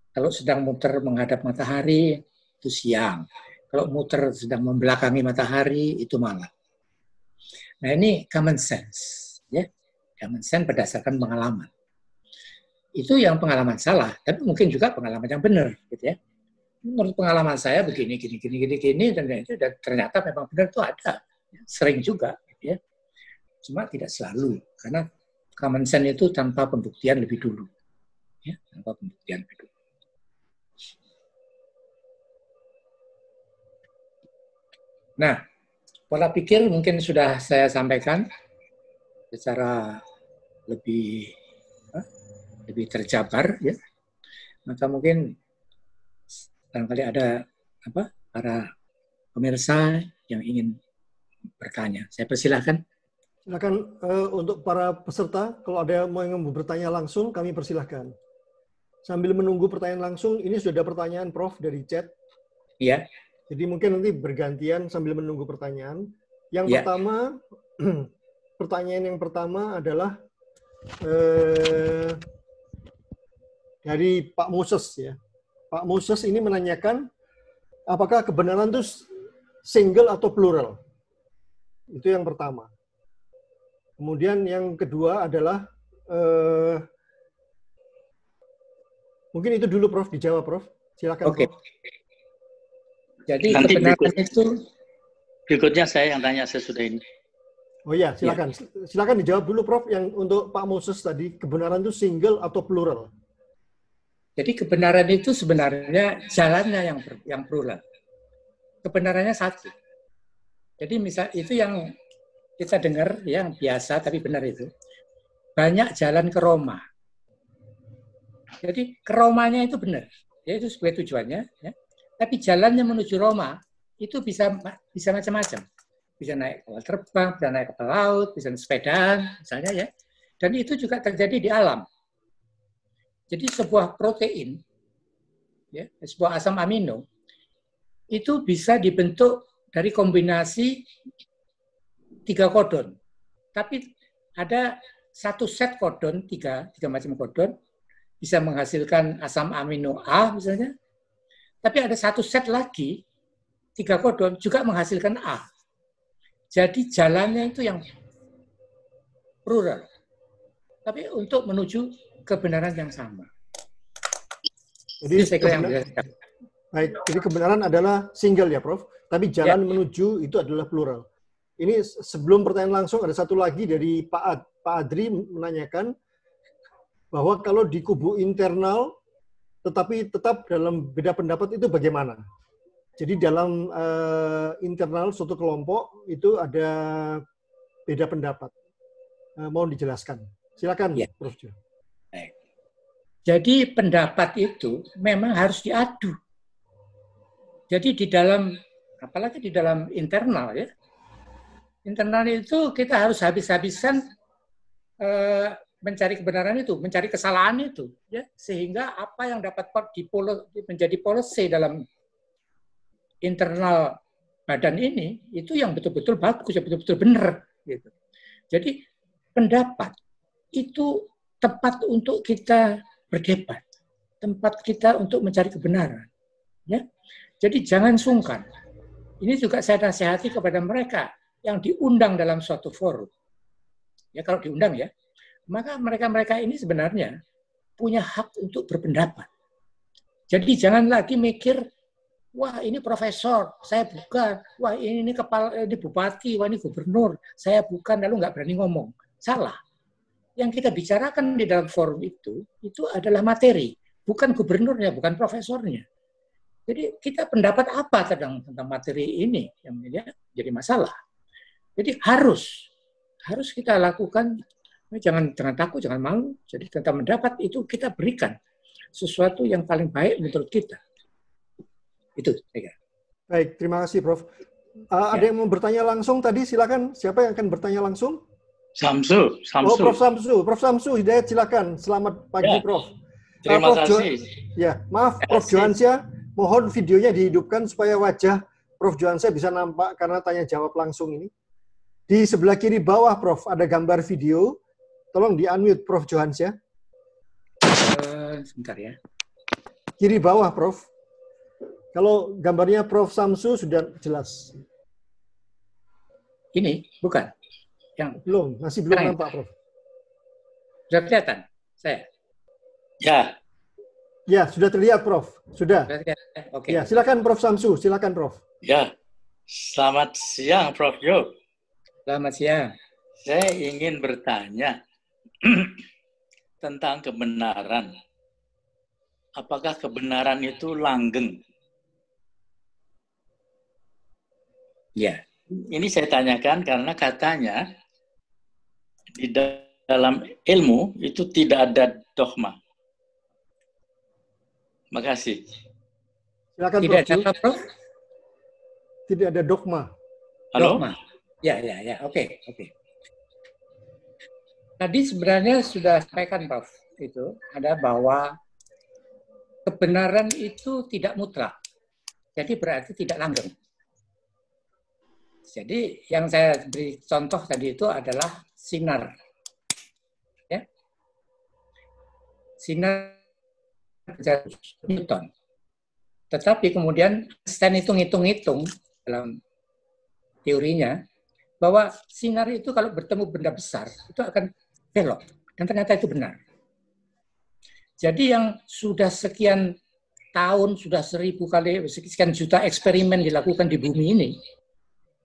Kalau sedang muter menghadap matahari, itu siang. Kalau muter sedang membelakangi matahari, itu malam. Nah ini common sense. Ya. Common sense berdasarkan pengalaman. Itu yang pengalaman salah, tapi mungkin juga pengalaman yang benar. Gitu ya. Menurut pengalaman saya begini, dan itu ternyata memang benar itu ada. Sering juga. Gitu ya. Cuma tidak selalu, karena common sense itu tanpa pembuktian lebih dulu. Ya, tanpa pembuktian lebih dulu. Nah, pola pikir mungkin sudah saya sampaikan secara lebih terjabar, ya. Maka mungkin barangkali ada para pemirsa yang ingin bertanya. Saya persilahkan. Silakan untuk para peserta, kalau ada yang mau bertanya langsung, kami persilahkan. Sambil menunggu pertanyaan langsung, ini sudah ada pertanyaan Prof dari chat. Iya. Jadi mungkin nanti bergantian sambil menunggu pertanyaan. Yang pertama, pertanyaan yang pertama adalah dari Pak Moses ya. Pak Moses ini menanyakan apakah kebenaran itu single atau plural? Itu yang pertama. Kemudian yang kedua adalah mungkin itu dulu Prof, dijawab Prof. Silakan. Oke. Prof. Jadi nanti berikutnya saya yang tanya sesudah ini. Oh iya, silakan. Ya. Silakan dijawab dulu Prof yang untuk Pak Moses tadi, kebenaran itu single atau plural? Jadi kebenaran itu sebenarnya jalannya yang plural. Kebenarannya satu. Jadi misal itu yang kita dengar yang biasa tapi benar itu. Banyak jalan ke Roma. Jadi ke Romanya itu benar. Ya, itu sebagai tujuannya. Ya. Tapi jalannya menuju Roma itu bisa macam-macam. Bisa naik kapal terbang, bisa naik kapal laut, bisa sepedaan, misalnya ya. Dan itu juga terjadi di alam. Jadi sebuah protein, ya, sebuah asam amino, itu bisa dibentuk dari kombinasi 3 kodon. Tapi ada satu set kodon, tiga macam kodon, bisa menghasilkan asam amino A misalnya. Tapi ada satu set lagi, 3 kodon, juga menghasilkan A. Jadi jalannya itu yang plural. Tapi untuk menuju kebenaran yang sama. Jadi baik, jadi kebenaran adalah single ya, Prof. Tapi jalan menuju itu adalah plural. Ini sebelum pertanyaan langsung ada satu lagi dari Pak Adri menanyakan bahwa kalau di kubu internal tetapi tetap dalam beda pendapat itu bagaimana? Jadi dalam internal suatu kelompok itu ada beda pendapat. Mohon dijelaskan. Silakan, ya. Prof. Jadi pendapat itu memang harus diadu. Jadi di dalam, apalagi di dalam internal ya, internal itu kita harus habis-habisan mencari kebenaran itu, mencari kesalahan itu, ya, sehingga apa yang dapat menjadi policy dalam internal badan ini itu yang betul-betul bagus, yang betul-betul benar. Gitu. Jadi pendapat itu tempat untuk kita berdebat, tempat kita untuk mencari kebenaran. Ya, jadi jangan sungkan. Ini juga saya nasihati kepada mereka yang diundang dalam suatu forum. Ya kalau diundang ya, maka mereka-mereka ini sebenarnya punya hak untuk berpendapat. Jadi jangan lagi mikir, wah ini profesor, saya bukan. Wah ini kepala, ini bupati, wah ini gubernur, saya bukan. Lalu nggak berani ngomong. Salah. Yang kita bicarakan di dalam forum itu adalah materi, bukan gubernurnya, bukan profesornya. Jadi kita pendapat apa tentang materi ini yang jadi masalah. Jadi harus kita lakukan. Jangan takut, jangan malu. Jadi tentang pendapat itu kita berikan sesuatu yang paling baik menurut kita. Itu. Baik, terima kasih, Prof. Ada yang mau bertanya langsung tadi? Silakan. Siapa yang akan bertanya langsung? Samsu. Oh, Prof Samsu. Prof Samsu, Hidayat, silakan. Selamat pagi, ya. Prof. Terima kasih. Ya, maaf, Prof Johansyah, mohon videonya dihidupkan supaya wajah Prof Johansyah bisa nampak karena tanya jawab langsung ini. Di sebelah kiri bawah, Prof, ada gambar video. Tolong di-unmute, Prof Johansyah. Sebentar ya. Kiri bawah, Prof. Kalau gambarnya Prof Samsu sudah jelas. Ini bukan. Yang masih belum nampak, Prof. Sudah kelihatan saya? Ya. Ya, sudah terlihat, Prof. Sudah. Oke. Ya, silakan Prof Samsu, silakan, Prof. Ya. Selamat siang, Prof Jo. Selamat siang. Saya ingin bertanya tentang kebenaran. Apakah kebenaran itu langgeng? Ya. Ini saya tanyakan karena katanya di dalam ilmu itu tidak ada dogma. Makasih. Silakan, Tidak Prof. ada, Prof? Tidak ada dogma. Halo? Dogma. Ya. Oke. Tadi sebenarnya sudah sampaikan, Prof. Itu ada bahwa kebenaran itu tidak mutlak. Jadi berarti tidak langgeng. Jadi yang saya beri contoh tadi itu adalah sinar. Ya. Sinar Newton. Tetapi kemudian Einstein itu ngitung-ngitung dalam teorinya bahwa sinar itu kalau bertemu benda besar itu akan belok. Dan ternyata itu benar. Jadi yang sudah sekian tahun, sudah 1000 kali, sekian juta eksperimen dilakukan di bumi ini,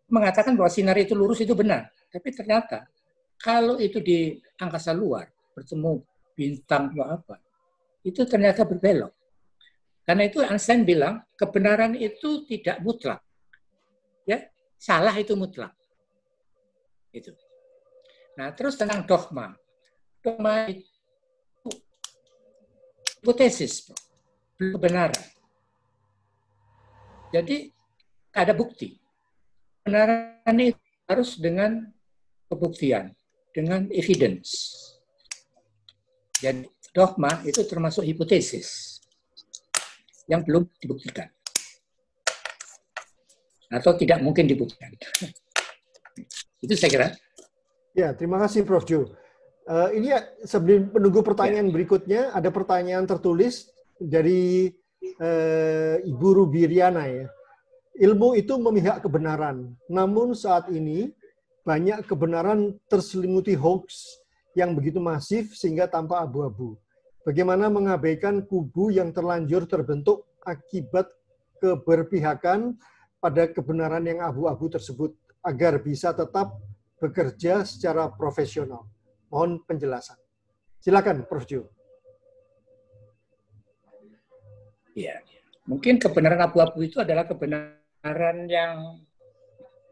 mengatakan bahwa sinar itu lurus itu benar. Tapi ternyata kalau itu di angkasa luar, bertemu bintang atau apa, itu ternyata berbelok. Karena itu Einstein bilang, kebenaran itu tidak mutlak. Ya, salah itu mutlak. Itu. Nah, terus tentang dogma. Dogma itu hipotesis, kebenaran. Jadi ada bukti. Kebenaran itu harus dengan pembuktian, dengan evidence. Jadi dogma itu termasuk hipotesis yang belum dibuktikan atau tidak mungkin dibuktikan. Itu saya kira. Ya, terima kasih Prof Jo. Ini sebelum menunggu pertanyaan berikutnya, ada pertanyaan tertulis dari Ibu Rubiriana ya. Ilmu itu memihak kebenaran, namun saat ini banyak kebenaran terselimuti hoax yang begitu masif sehingga tampak abu-abu. Bagaimana mengabaikan kubu yang terlanjur terbentuk akibat keberpihakan pada kebenaran yang abu-abu tersebut agar bisa tetap bekerja secara profesional. Mohon penjelasan. Silakan, Prof Jo. Ya, mungkin kebenaran abu-abu itu adalah kebenaran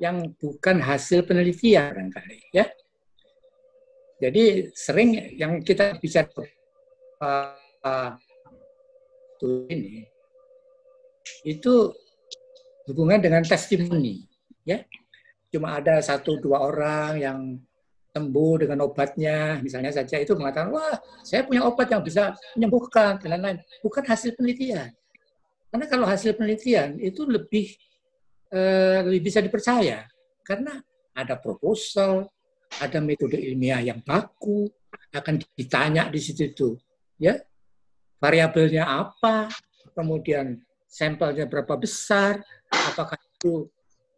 yang bukan hasil penelitian barangkali, ya. Jadi sering yang kita bicara ini itu hubungan dengan testimoni, ya. Cuma ada 1-2 orang yang sembuh dengan obatnya, misalnya saja itu mengatakan, wah, saya punya obat yang bisa menyembuhkan dan lain-lain. Bukan hasil penelitian. Karena kalau hasil penelitian itu lebih bisa dipercaya karena ada proposal, ada metode ilmiah yang baku, akan ditanya di situ itu, ya variabelnya apa, kemudian sampelnya berapa besar, apakah itu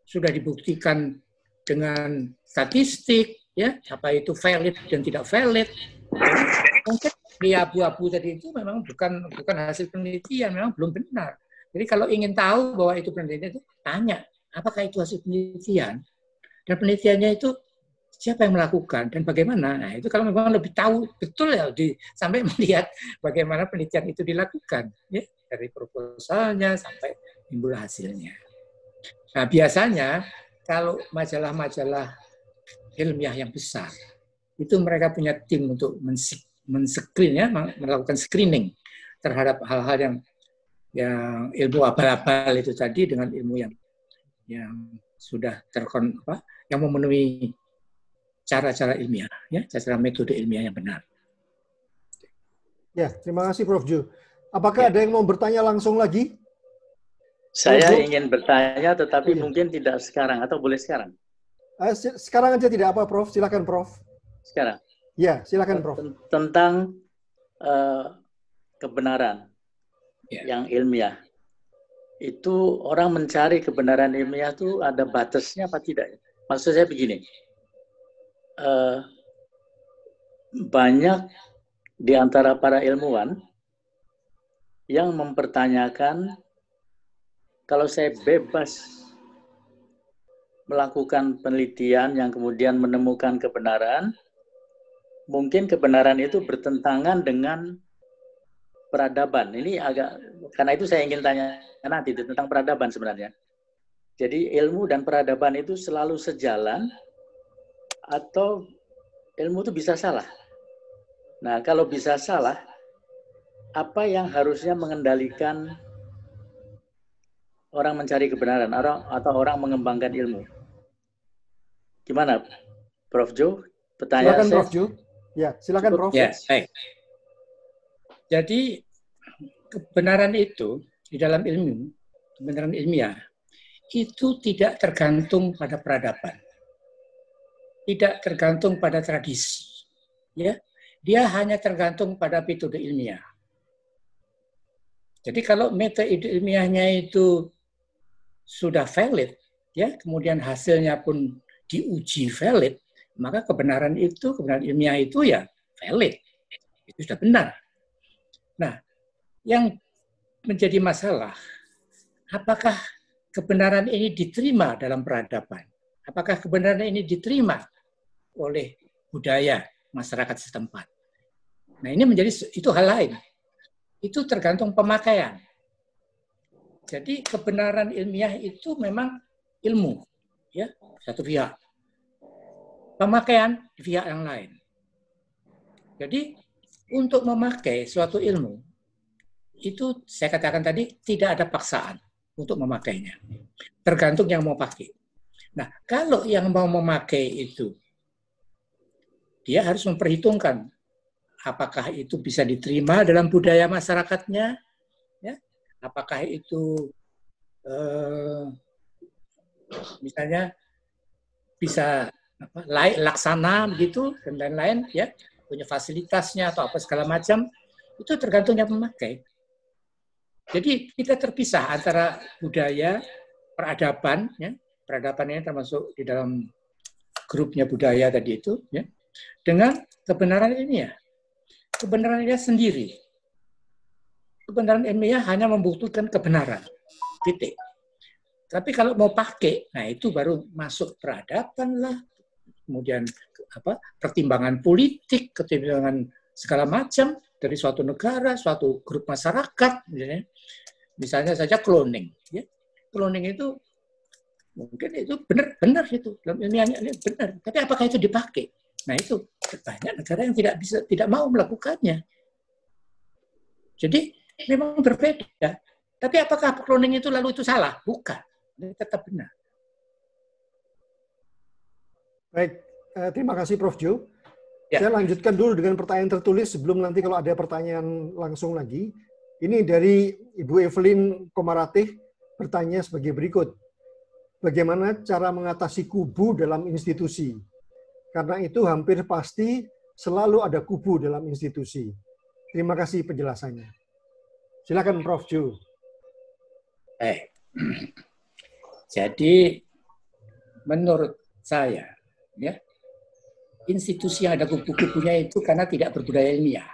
sudah dibuktikan dengan statistik, ya, apa itu valid dan tidak valid. Jadi, mungkin di abu-abu tadi itu memang bukan hasil penelitian, memang belum benar. Jadi kalau ingin tahu bahwa itu penelitian, itu tanya, apakah itu hasil penelitian? Dan penelitiannya itu siapa yang melakukan dan bagaimana? Nah, itu kalau memang lebih tahu betul ya, sampai melihat bagaimana penelitian itu dilakukan, ya, dari proposalnya sampai timbul hasilnya. Nah, biasanya kalau majalah-majalah ilmiah yang besar, itu mereka punya tim untuk men-screen, ya, melakukan screening terhadap hal-hal yang ilmu abal-abal itu tadi dengan ilmu yang sudah yang memenuhi cara-cara ilmiah, ya, cara metode ilmiah yang benar. Ya, terima kasih Prof. Ju. Apakah ada yang mau bertanya langsung lagi? Saya ingin bertanya, tetapi mungkin tidak sekarang, atau boleh sekarang? Sekarang aja tidak apa, Prof. Silakan, Prof. Sekarang? Ya, silakan, Prof. Tentang kebenaran yang ilmiah. Itu orang mencari kebenaran ilmiah itu ada batasnya apa tidak? Maksud saya begini, banyak di antara para ilmuwan yang mempertanyakan, kalau saya bebas melakukan penelitian yang kemudian menemukan kebenaran, mungkin kebenaran itu bertentangan dengan peradaban. Ini karena itu saya ingin tanya nanti tentang peradaban sebenarnya. Jadi ilmu dan peradaban itu selalu sejalan atau ilmu itu bisa salah? Nah, kalau bisa salah, apa yang harusnya mengendalikan orang mencari kebenaran atau orang mengembangkan ilmu? Gimana, Prof. Jo? Silakan, Prof. Jo. Ya, silakan, Prof. Ya, baik. Jadi kebenaran itu di dalam ilmu, kebenaran ilmiah, itu tidak tergantung pada peradaban, tidak tergantung pada tradisi, ya. Dia hanya tergantung pada metode ilmiah. Jadi kalau metode ilmiahnya itu sudah valid, ya, kemudian hasilnya pun diuji valid, maka kebenaran ilmiah itu ya valid, itu sudah benar. Nah, yang menjadi masalah, apakah kebenaran ini diterima dalam peradaban? Apakah kebenaran ini diterima oleh budaya masyarakat setempat? Nah, ini itu hal lain. Itu tergantung pemakaian. Jadi kebenaran ilmiah itu memang ilmu, ya, satu pihak. Pemakaian di pihak yang lain. Jadi untuk memakai suatu ilmu, itu saya katakan tadi tidak ada paksaan untuk memakainya. Tergantung yang mau pakai. Nah, kalau yang mau memakai itu, dia harus memperhitungkan apakah itu bisa diterima dalam budaya masyarakatnya, ya? Apakah itu misalnya bisa laksana begitu dan lain-lain, ya, punya fasilitasnya atau apa segala macam, itu tergantung yang memakai. Jadi kita terpisah antara budaya, peradaban, ya, peradaban ini termasuk di dalam grupnya budaya tadi itu, ya, dengan kebenaran ilmiah. Kebenaran ilmiah sendiri. Kebenaran ilmiah hanya membutuhkan kebenaran, titik. Tapi kalau mau pakai, nah itu baru masuk peradaban lah, kemudian pertimbangan politik, pertimbangan segala macam dari suatu negara, suatu grup masyarakat, misalnya saja cloning, ya. Cloning itu mungkin itu benar itu dalam ilmiahnya ini benar, tapi apakah itu dipakai? Nah itu banyak negara yang tidak mau melakukannya. Jadi memang berbeda. Tapi apakah cloning itu lalu itu salah? Bukan, ini tetap benar. Baik, terima kasih Prof. Jo. Ya. Saya lanjutkan dulu dengan pertanyaan tertulis sebelum nanti kalau ada pertanyaan langsung lagi. Ini dari Ibu Evelyn Komaratih bertanya sebagai berikut. Bagaimana cara mengatasi kubu dalam institusi? Karena itu hampir pasti selalu ada kubu dalam institusi. Terima kasih penjelasannya. Silakan Prof. Jo. Jadi menurut saya, ya, institusi yang ada kubu-kubunya itu karena tidak berbudaya ilmiah.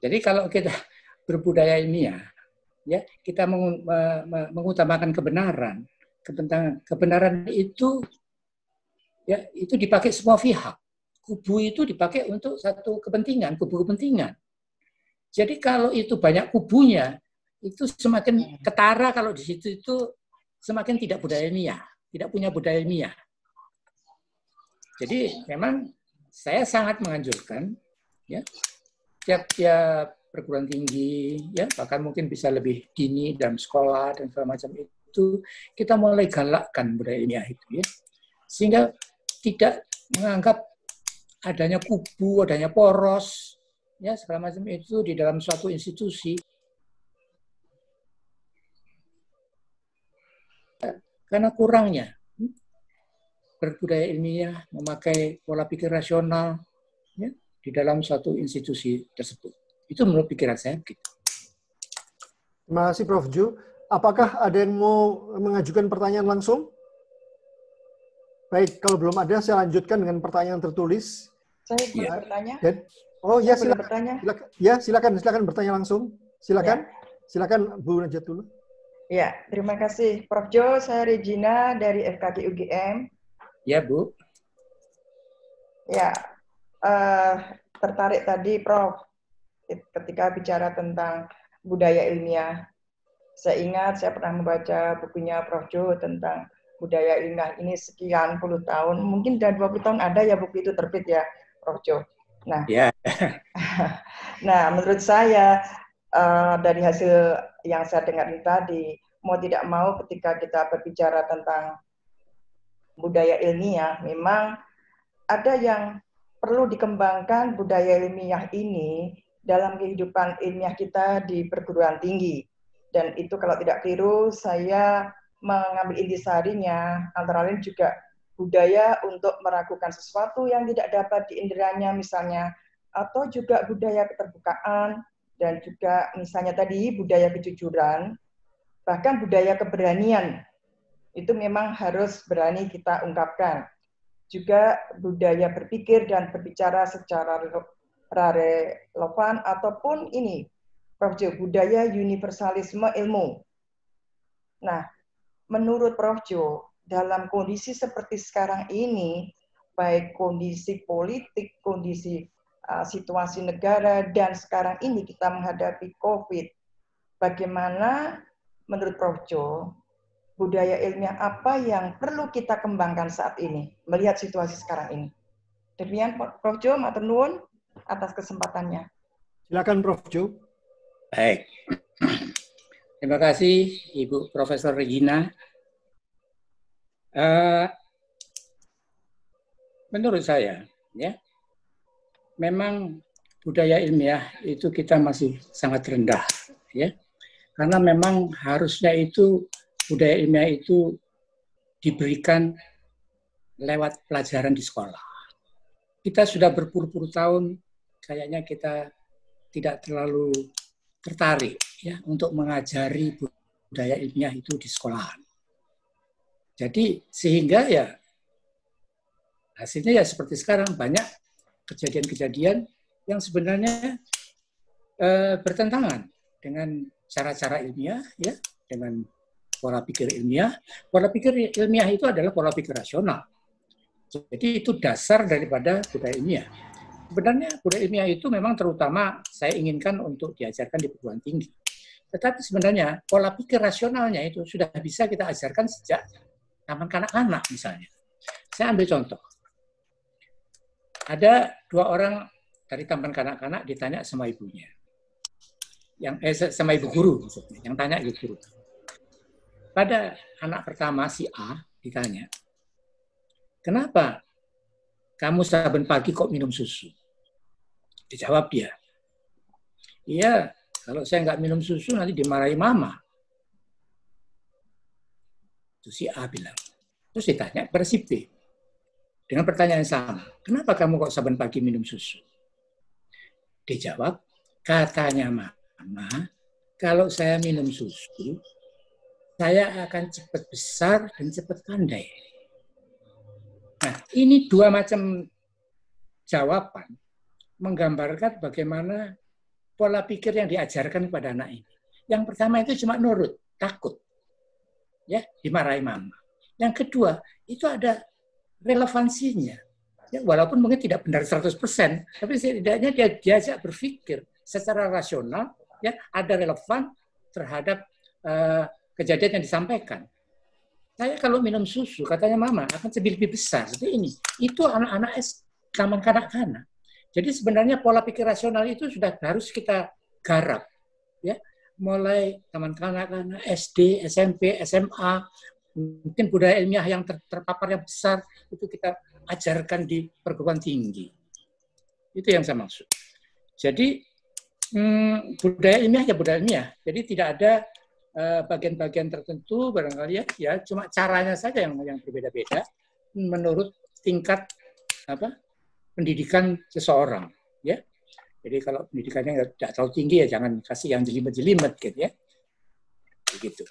Jadi kalau kita berbudaya ilmiah, ya, kita mengutamakan kebenaran. Kebenaran itu, ya, itu dipakai semua pihak. Kubu itu dipakai untuk satu kepentingan, kubu kepentingan. Jadi kalau itu banyak kubunya, itu semakin ketara kalau di situ itu semakin tidak budaya ilmiah, tidak punya budaya ilmiah. Jadi memang saya sangat menganjurkan, ya, tiap-tiap perguruan tinggi, ya, bahkan mungkin bisa lebih dini dalam sekolah dan segala macam itu, kita mulai galakkan budaya ilmiah itu, ya, sehingga tidak menganggap adanya kubu, adanya poros, ya, segala macam itu di dalam suatu institusi. Karena kurangnya berbudaya ilmiah, memakai pola pikir rasional, ya, di dalam suatu institusi tersebut. Itu menurut pikiran saya. Gitu. Terima kasih Prof. Ju. Apakah ada yang mau mengajukan pertanyaan langsung? Baik, kalau belum ada, saya lanjutkan dengan pertanyaan tertulis. Saya boleh bertanya? Oh ya, silakan. Bertanya? Silakan bertanya langsung. Silakan. Ya. Silakan Bu Najat dulu. Ya, terima kasih Prof. Jo. Saya Regina dari FKG UGM. Ya, Bu. Ya, tertarik tadi Prof. Ketika bicara tentang budaya ilmiah. Saya ingat saya pernah membaca bukunya Prof. Jo tentang budaya ilmiah ini sekian puluh tahun. Mungkin sudah 20 tahun ada ya buku itu terbit ya, Prof. Jo. Nah, ya. Nah, menurut saya dari hasil yang saya dengar tadi, mau tidak mau ketika kita berbicara tentang budaya ilmiah, memang ada yang perlu dikembangkan budaya ilmiah ini dalam kehidupan ilmiah kita di perguruan tinggi. Dan itu kalau tidak keliru, saya mengambil intisarinya, antara lain juga budaya untuk meragukan sesuatu yang tidak dapat diinderanya misalnya, atau juga budaya keterbukaan, dan juga misalnya tadi budaya kejujuran, bahkan budaya keberanian, itu memang harus berani kita ungkapkan. Juga budaya berpikir dan berbicara secara relevan, ataupun ini, Prof. Jo, budaya universalisme ilmu. Nah, menurut Prof. Jo, dalam kondisi seperti sekarang ini, baik kondisi politik, kondisi situasi negara, dan sekarang ini kita menghadapi COVID. Bagaimana menurut Prof. Jo, budaya ilmiah apa yang perlu kita kembangkan saat ini, melihat situasi sekarang ini? Demikian Prof. Jo, matur nuwun atas kesempatannya. Silakan Prof. Jo. Baik. Terima kasih Ibu Profesor Regina. Menurut saya, ya, memang budaya ilmiah itu kita masih sangat rendah, ya, karena memang harusnya itu budaya ilmiah itu diberikan lewat pelajaran di sekolah. Kita sudah berpuluh-puluh tahun, kayaknya kita tidak terlalu tertarik, ya, untuk mengajari budaya ilmiah itu di sekolahan. Jadi sehingga ya hasilnya ya seperti sekarang, banyak kejadian-kejadian yang sebenarnya bertentangan dengan cara-cara ilmiah, ya, dengan pola pikir ilmiah. Pola pikir ilmiah itu adalah pola pikir rasional. Jadi itu dasar daripada budaya ilmiah. Sebenarnya budaya ilmiah itu memang terutama saya inginkan untuk diajarkan di perguruan tinggi. Tetapi sebenarnya pola pikir rasionalnya itu sudah bisa kita ajarkan sejak taman kanak-kanak misalnya. Saya ambil contoh. Ada 2 orang dari taman kanak-kanak ditanya sama ibunya. Sama ibu guru maksudnya, yang tanya ibu guru. Pada anak pertama si A ditanya, "Kenapa kamu saben pagi kok minum susu?" Dijawab dia, "Iya, kalau saya nggak minum susu nanti dimarahi mama." Itu si A bilang. Terus ditanya kepada si B dengan pertanyaan yang sama, "Kenapa kamu kok saben pagi minum susu?" Dijawab, "Katanya mama, kalau saya minum susu, saya akan cepat besar dan cepat pandai. Nah, ini dua macam jawaban menggambarkan bagaimana pola pikir yang diajarkan kepada anak ini. Yang pertama itu cuma nurut, takut. Ya, dimarahi mama. Yang kedua, itu ada relevansinya. Ya, walaupun mungkin tidak benar 100%, tapi setidaknya dia diajak berpikir secara rasional, ya, ada relevan terhadap kejadian yang disampaikan. Saya kalau minum susu, katanya mama, akan lebih besar. Seperti ini. Itu anak-anak taman kanak-kanak. Jadi sebenarnya pola pikir rasional itu sudah harus kita garap. Ya, mulai taman kanak-kanak, SD, SMP, SMA, mungkin budaya ilmiah yang terpapar yang besar, itu kita ajarkan di perguruan tinggi. Itu yang saya maksud. Jadi, budaya ilmiah ya budaya ilmiah. Jadi tidak ada bagian-bagian tertentu barangkali ya cuma caranya saja yang berbeda-beda menurut tingkat pendidikan seseorang, ya. Jadi kalau pendidikannya tidak terlalu tinggi ya jangan kasih yang jelimet-jelimet gitu ya. Begitu.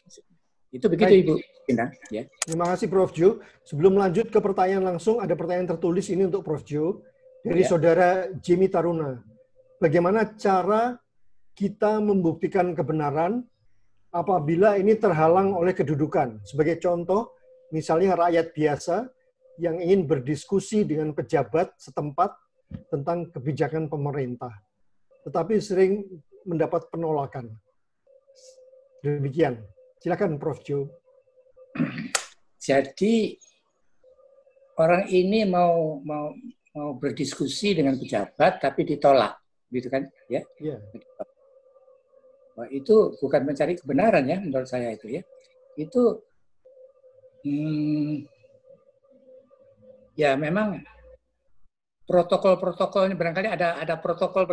Itu begitu. Baik. Ibu Ina, ya. Terima kasih Prof. Jo. Sebelum lanjut ke pertanyaan langsung, ada pertanyaan tertulis ini untuk Prof. Jo dari saudara Jimmy Taruna. Bagaimana cara kita membuktikan kebenaran apabila ini terhalang oleh kedudukan? Sebagai contoh, misalnya rakyat biasa yang ingin berdiskusi dengan pejabat setempat tentang kebijakan pemerintah, tetapi sering mendapat penolakan. Demikian. Silakan Prof. Jo. Jadi orang ini mau berdiskusi dengan pejabat tapi ditolak, gitu kan? Ya. Yeah. Wah, itu bukan mencari kebenaran ya menurut saya itu ya. Itu ya memang protokol-protokolnya barangkali ada protokol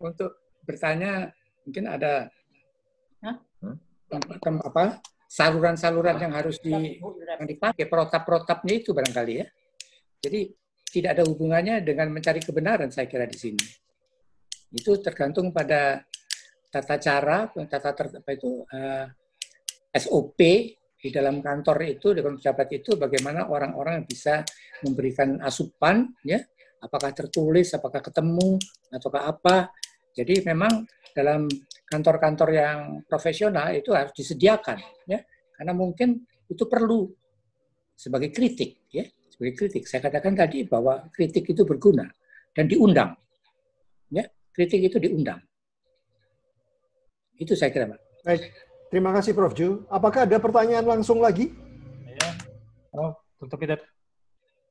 untuk bertanya, mungkin ada saluran-saluran yang harus dipakai, protap-protapnya itu barangkali ya. Jadi tidak ada hubungannya dengan mencari kebenaran saya kira di sini. Itu tergantung pada tata cara, SOP di dalam kantor itu, dengan pejabat itu, bagaimana orang-orang yang bisa memberikan asupan, ya, apakah tertulis, apakah ketemu, ataukah apa. Jadi memang dalam kantor-kantor yang profesional itu harus disediakan, ya, karena mungkin itu perlu sebagai kritik, ya, sebagai kritik. Saya katakan tadi bahwa kritik itu berguna dan diundang, ya, kritik itu diundang. Itu saya kira, Pak. Baik, terima kasih Prof. Jo. Apakah ada pertanyaan langsung lagi? Ya, Prof, tutup kita.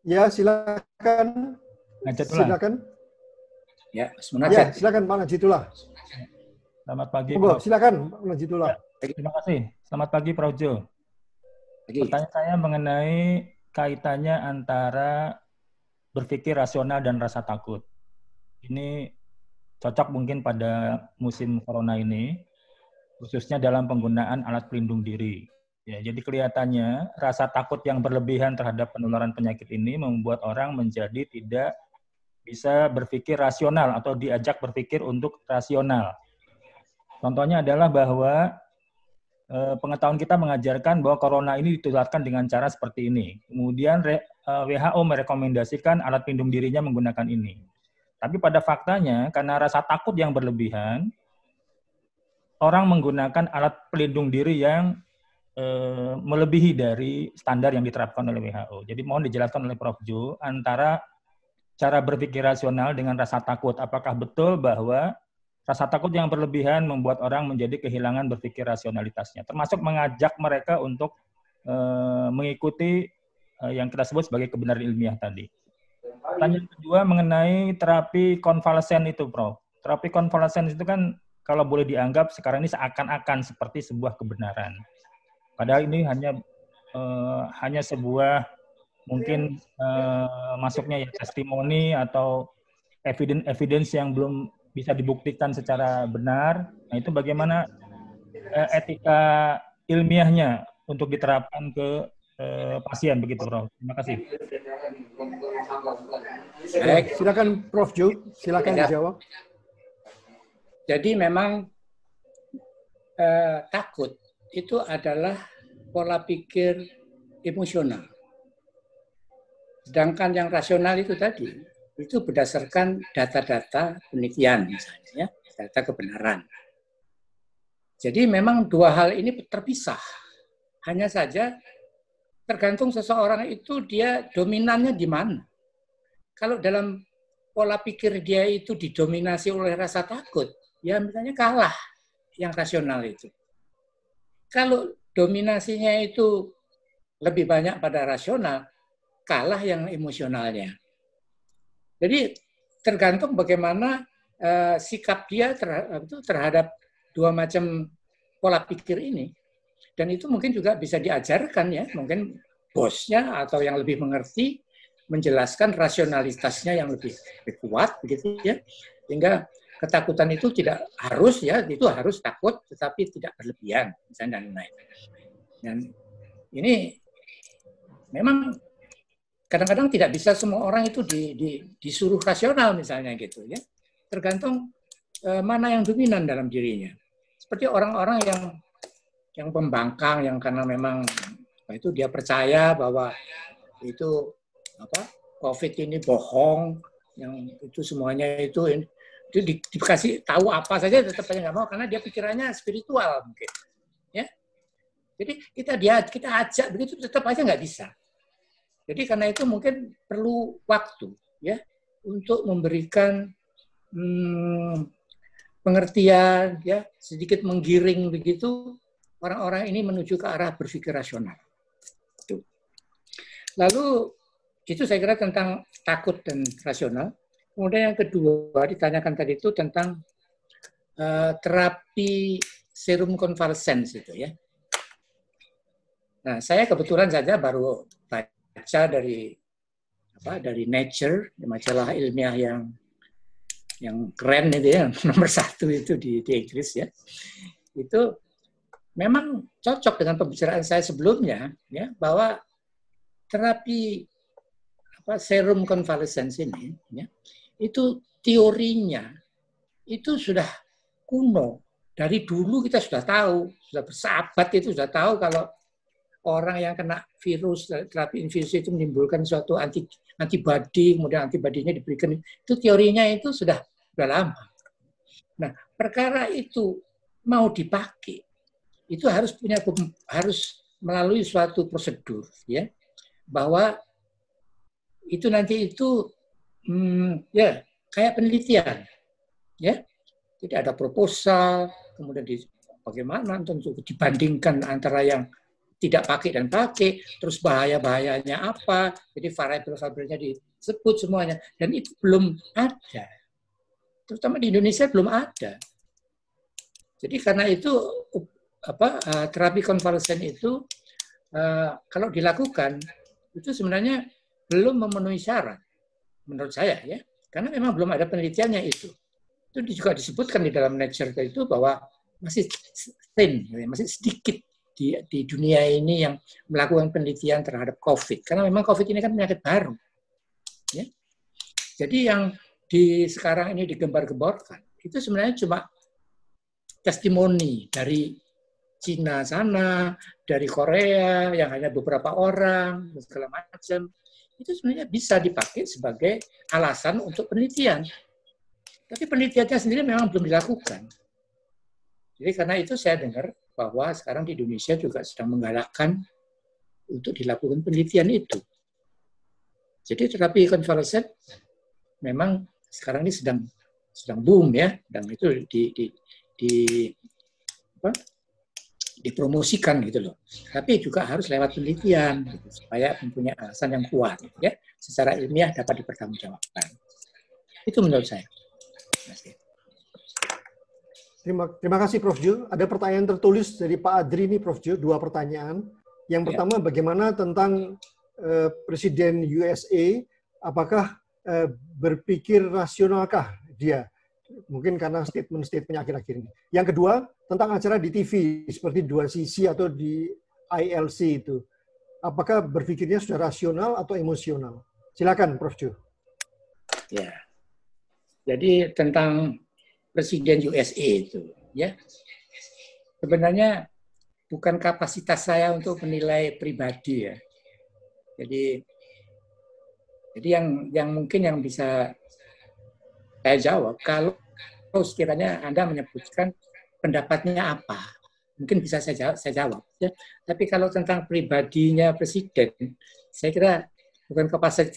Ya, silakan. Silakan. Ya, semangat. Ya, silakan Pak Najitullah. Selamat pagi, Prof. Silakan Pak Najitullah. Ya, terima kasih. Selamat pagi, Prof. Jo. Pertanyaan saya mengenai kaitannya antara berpikir rasional dan rasa takut. Ini cocok mungkin pada musim corona ini, khususnya dalam penggunaan alat pelindung diri. Ya, jadi kelihatannya rasa takut yang berlebihan terhadap penularan penyakit ini membuat orang menjadi tidak bisa berpikir rasional atau diajak berpikir untuk rasional. Contohnya adalah bahwa pengetahuan kita mengajarkan bahwa corona ini ditularkan dengan cara seperti ini. Kemudian WHO merekomendasikan alat pelindung dirinya menggunakan ini. Tapi pada faktanya karena rasa takut yang berlebihan, orang menggunakan alat pelindung diri yang melebihi dari standar yang diterapkan oleh WHO. Jadi mohon dijelaskan oleh Prof. Jo antara cara berpikir rasional dengan rasa takut. Apakah betul bahwa rasa takut yang berlebihan membuat orang menjadi kehilangan berpikir rasionalitasnya, termasuk mengajak mereka untuk mengikuti yang kita sebut sebagai kebenaran ilmiah tadi. Pertanyaan kedua mengenai terapi konvalesen itu, Prof. Terapi konvalesen itu kan kalau boleh dianggap sekarang ini seakan-akan seperti sebuah kebenaran. Padahal ini hanya sebuah mungkin masuknya ya testimoni atau evidence yang belum bisa dibuktikan secara benar. Nah, itu bagaimana etika ilmiahnya untuk diterapkan ke pasien begitu, Prof. Terima kasih. Silakan Prof. Jo, silakan dijawab. Jadi memang takut itu adalah pola pikir emosional. Sedangkan yang rasional itu tadi, itu berdasarkan data-data penelitian misalnya, ya, data kebenaran. Jadi memang dua hal ini terpisah. Hanya saja tergantung seseorang itu dia dominannya di mana. Kalau dalam pola pikir dia itu didominasi oleh rasa takut, ya misalnya kalah yang rasional itu. Kalau dominasinya itu lebih banyak pada rasional, kalah yang emosionalnya. Jadi tergantung bagaimana sikap dia terhadap dua macam pola pikir ini. Dan itu mungkin juga bisa diajarkan ya, mungkin bosnya atau yang lebih mengerti menjelaskan rasionalitasnya yang lebih kuat begitu ya. Sehingga ketakutan itu tidak harus ya, itu harus takut tetapi tidak berlebihan misalnya dan lain-lain. Dan ini memang kadang-kadang tidak bisa semua orang itu disuruh rasional misalnya gitu ya. Tergantung mana yang dominan dalam dirinya. Seperti orang-orang yang pembangkang yang karena memang itu dia percaya bahwa itu COVID ini bohong, yang itu semuanya itu dikasih tahu apa saja tetap aja nggak mau karena dia pikirannya spiritual mungkin, ya. Jadi kita ajak begitu tetap aja nggak bisa. Jadi karena itu mungkin perlu waktu, ya, untuk memberikan pengertian, ya, sedikit menggiring begitu orang-orang ini menuju ke arah berpikir rasional. Lalu itu saya kira tentang takut dan rasional. Kemudian yang kedua ditanyakan tadi itu tentang terapi serum konvalesens itu ya. Nah, saya kebetulan saja baru baca dari Nature, majalah ilmiah yang keren itu ya, nomor 1 itu di Inggris ya. Itu memang cocok dengan pembicaraan saya sebelumnya ya, bahwa terapi serum konvalesens ini ya, itu teorinya itu sudah kuno. Dari dulu kita sudah tahu, sudah bersahabat itu sudah tahu kalau orang yang kena virus, terapi infus itu menimbulkan suatu antibodi, kemudian antibodinya diberikan. Itu teorinya itu sudah lama. Nah, perkara itu mau dipakai, itu harus melalui suatu prosedur, ya, bahwa itu nanti itu ya kayak penelitian, ya, tidak ada proposal, kemudian bagaimana untuk dibandingkan antara yang tidak pakai dan pakai, terus bahaya-bahayanya apa, jadi variabel-variabelnya disebut semuanya, dan itu belum ada, terutama di Indonesia belum ada. Jadi karena itu terapi konvalesen itu kalau dilakukan itu sebenarnya belum memenuhi syarat menurut saya ya, karena memang belum ada penelitiannya itu. Itu juga disebutkan di dalam Nature itu bahwa masih thin, masih sedikit di dunia ini yang melakukan penelitian terhadap COVID, karena memang COVID ini kan penyakit baru. Ya. Jadi yang sekarang ini digembar-gemborkan itu sebenarnya cuma testimoni dari Cina sana, dari Korea yang hanya beberapa orang, segala macam. Itu sebenarnya bisa dipakai sebagai alasan untuk penelitian. Tapi penelitiannya sendiri memang belum dilakukan. Jadi karena itu saya dengar bahwa sekarang di Indonesia juga sedang menggalakkan untuk dilakukan penelitian itu. Jadi terapi konvalesen memang sekarang ini sedang boom ya, dan itu dipromosikan gitu loh. Tapi juga harus lewat penelitian gitu, supaya mempunyai alasan yang kuat ya, secara ilmiah dapat dipertanggungjawabkan. Itu menurut saya. Terima kasih Prof. Jo. Ada pertanyaan tertulis dari Pak Adri nih Prof. Jo, 2 pertanyaan. Yang pertama, bagaimana tentang Presiden USA, apakah berpikir rasionalkah dia? Mungkin karena statement-statementnya akhir-akhir ini. Yang kedua, tentang acara di TV, seperti 2 Sisi atau di ILC itu. Apakah berpikirnya sudah rasional atau emosional? Silakan, Prof. Jo. Ya. Jadi tentang Presiden USA itu, ya. sebenarnya bukan kapasitas saya untuk menilai pribadi ya. Jadi yang mungkin yang bisa saya jawab, kalau sekiranya Anda menyebutkan pendapatnya apa, mungkin bisa saya jawab. Ya. Tapi kalau tentang pribadinya Presiden, saya kira bukan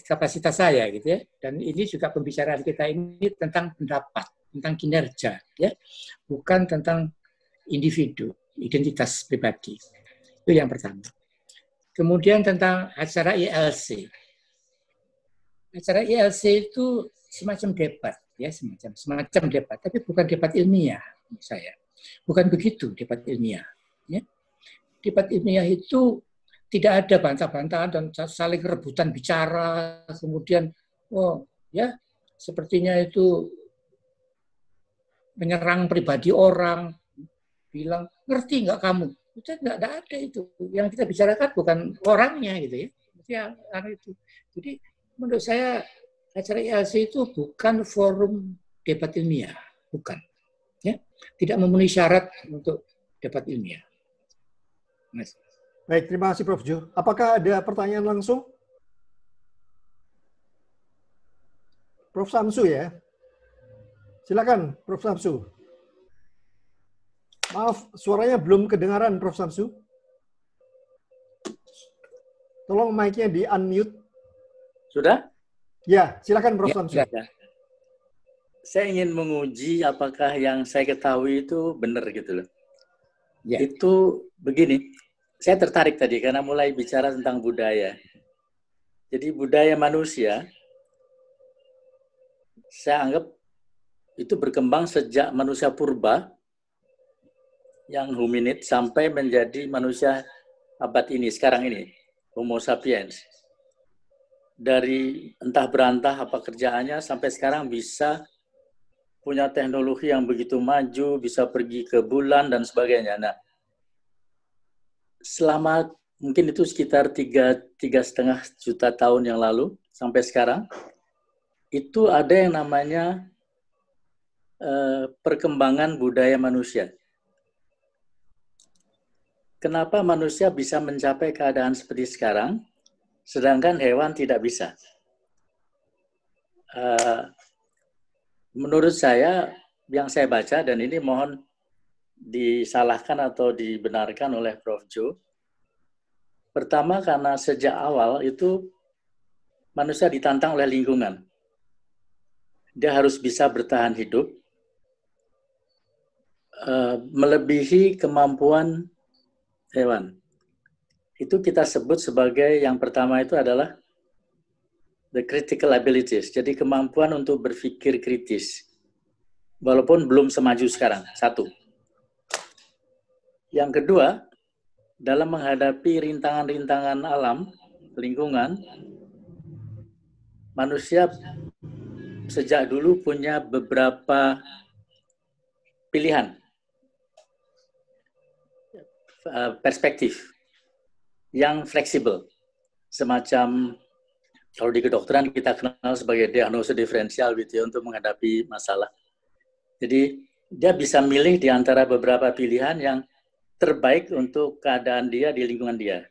kapasitas saya gitu ya. Dan ini juga pembicaraan kita ini tentang pendapat, tentang kinerja, ya, bukan tentang individu, identitas pribadi. Itu yang pertama. Kemudian tentang acara ILC. Acara ILC itu semacam debat, ya, semacam debat, tapi bukan debat ilmiah menurut saya. Bukan begitu debat ilmiah. Ya. Debat ilmiah itu tidak ada bantah-bantahan dan saling rebutan bicara, kemudian, oh ya, sepertinya itu menyerang pribadi orang, bilang, ngerti nggak kamu? Itu nggak ada itu. Yang kita bicarakan bukan orangnya gitu ya. Itu. Jadi menurut saya acara ILC itu bukan forum debat ilmiah, bukan. Ya, tidak memenuhi syarat untuk debat ilmiah. Mas. Baik, terima kasih Prof. Jo. Apakah ada pertanyaan langsung? Prof. Samsu ya. Silakan, Prof. Samsu. Maaf, suaranya belum kedengaran, Prof. Samsu. Tolong mic-nya di-unmute. Sudah? Ya, silakan Prof. Samsu. Ya. Saya ingin menguji apakah yang saya ketahui itu benar gitu loh. Ya. Itu begini, saya tertarik tadi karena mulai bicara tentang budaya. Jadi budaya manusia, saya anggap itu berkembang sejak manusia purba, yang hominid sampai menjadi manusia abad ini, sekarang ini, Homo sapiens. Dari entah berantah apa kerjaannya, sampai sekarang bisa punya teknologi yang begitu maju, bisa pergi ke bulan dan sebagainya. Nah, selama mungkin itu sekitar 3,5 juta tahun yang lalu, sampai sekarang, itu ada yang namanya perkembangan budaya manusia. Kenapa manusia bisa mencapai keadaan seperti sekarang, sedangkan hewan tidak bisa? Menurut saya, yang saya baca, dan ini mohon disalahkan atau dibenarkan oleh Prof. Jo, pertama karena sejak awal itu manusia ditantang oleh lingkungan. Dia harus bisa bertahan hidup, melebihi kemampuan hewan. Itu kita sebut sebagai yang pertama itu adalah the critical abilities. Jadi kemampuan untuk berpikir kritis. Walaupun belum semaju sekarang. Satu. Yang kedua, dalam menghadapi rintangan-rintangan alam, lingkungan, manusia sejak dulu punya beberapa pilihan. Perspektif yang fleksibel, semacam kalau di kedokteran kita kenal sebagai diagnosis diferensial gitu ya, untuk menghadapi masalah. Jadi dia bisa milih di antara beberapa pilihan yang terbaik untuk keadaan dia di lingkungan dia.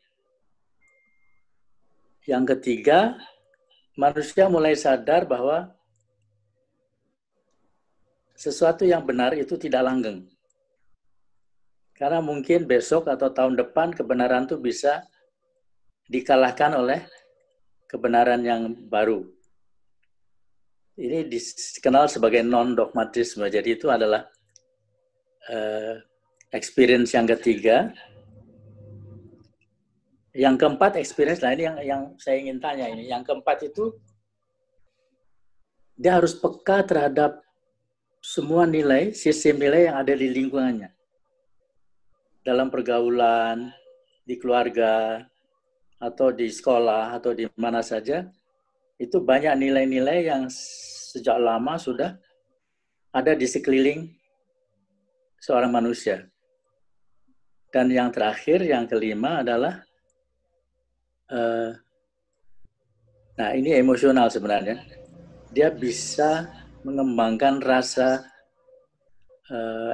Yang ketiga, manusia mulai sadar bahwa sesuatu yang benar itu tidak langgeng. Karena mungkin besok atau tahun depan kebenaran itu bisa dikalahkan oleh kebenaran yang baru. Ini dikenal sebagai non-dogmatisme. Jadi itu adalah experience yang ketiga. Yang keempat experience, nah ini yang saya ingin tanya ini. Yang keempat itu dia harus peka terhadap semua nilai, sistem nilai yang ada di lingkungannya. Dalam pergaulan, di keluarga, atau di sekolah, atau di mana saja, itu banyak nilai-nilai yang sejak lama sudah ada di sekeliling seorang manusia. Dan yang terakhir, yang kelima adalah, nah ini emosional sebenarnya, dia bisa mengembangkan rasa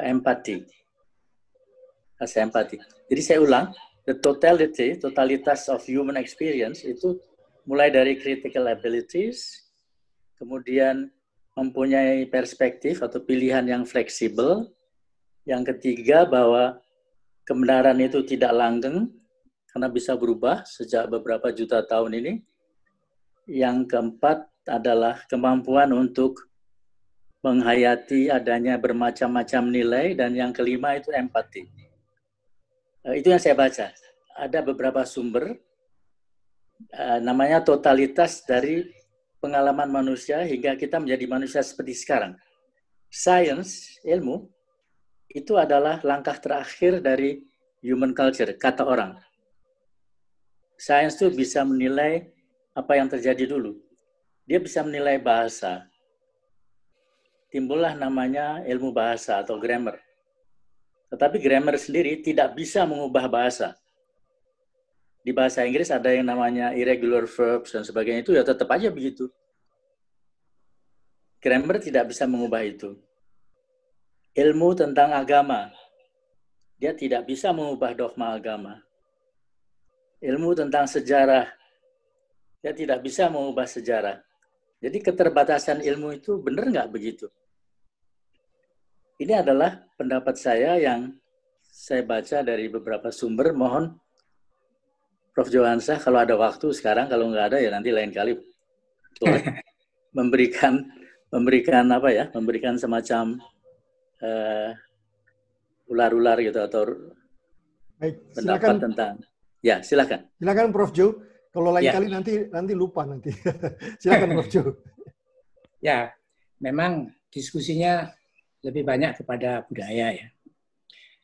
empati. rasa empati. Jadi saya ulang, the totality, totalitas of human experience itu mulai dari critical abilities, kemudian mempunyai perspektif atau pilihan yang fleksibel. Yang ketiga, bahwa kebenaran itu tidak langgeng, karena bisa berubah sejak beberapa juta tahun ini. Yang keempat adalah kemampuan untuk menghayati adanya bermacam-macam nilai, dan yang kelima itu empati. Itu yang saya baca. Ada beberapa sumber, namanya totalitas dari pengalaman manusia hingga kita menjadi manusia seperti sekarang. Science, ilmu, itu adalah langkah terakhir dari human culture, kata orang. Science itu bisa menilai apa yang terjadi dulu. Dia bisa menilai bahasa. Timbullah namanya ilmu bahasa atau grammar. Tetapi grammar sendiri tidak bisa mengubah bahasa. Di bahasa Inggris ada yang namanya irregular verbs dan sebagainya, itu ya tetap aja begitu. Grammar tidak bisa mengubah itu. Ilmu tentang agama, dia tidak bisa mengubah dogma agama. Ilmu tentang sejarah, dia tidak bisa mengubah sejarah. Jadi keterbatasan ilmu itu benar nggak begitu? Ini adalah pendapat saya yang saya baca dari beberapa sumber. Mohon Prof. Johansa kalau ada waktu sekarang, kalau nggak ada ya nanti lain kali boleh memberikan apa ya, memberikan semacam ular-ular gitu atau baik, pendapat tentang. Ya, silakan. Silakan Prof. Jo. Kalau lain kali nanti lupa nanti. Silakan Prof. Jo. Ya, memang diskusinya lebih banyak kepada budaya ya.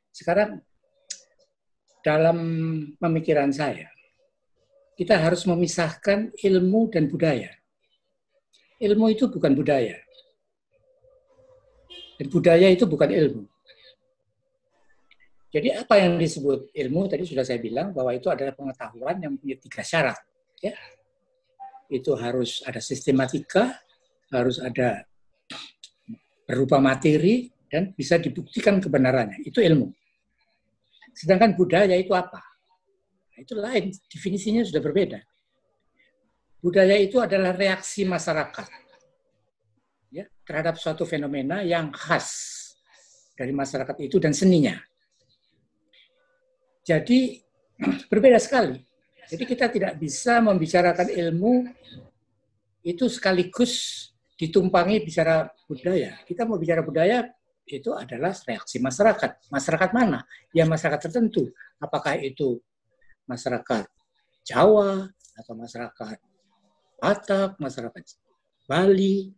Sekarang dalam pemikiran saya, kita harus memisahkan ilmu dan budaya. Ilmu itu bukan budaya. Dan budaya itu bukan ilmu. Jadi apa yang disebut ilmu, tadi sudah saya bilang bahwa itu adalah pengetahuan yang punya 3 syarat. Ya. Itu harus ada sistematika, harus ada berupa materi, dan bisa dibuktikan kebenarannya. Itu ilmu. Sedangkan budaya itu apa? Nah, itu lain, definisinya sudah berbeda. Budaya itu adalah reaksi masyarakat ya, terhadap suatu fenomena yang khas dari masyarakat itu dan seninya. Jadi berbeda sekali. Jadi kita tidak bisa membicarakan ilmu itu sekaligus ditumpangi bicara budaya. Kita mau bicara budaya itu adalah reaksi masyarakat. Masyarakat mana? Ya masyarakat tertentu. Apakah itu masyarakat Jawa atau masyarakat Batak, masyarakat Bali?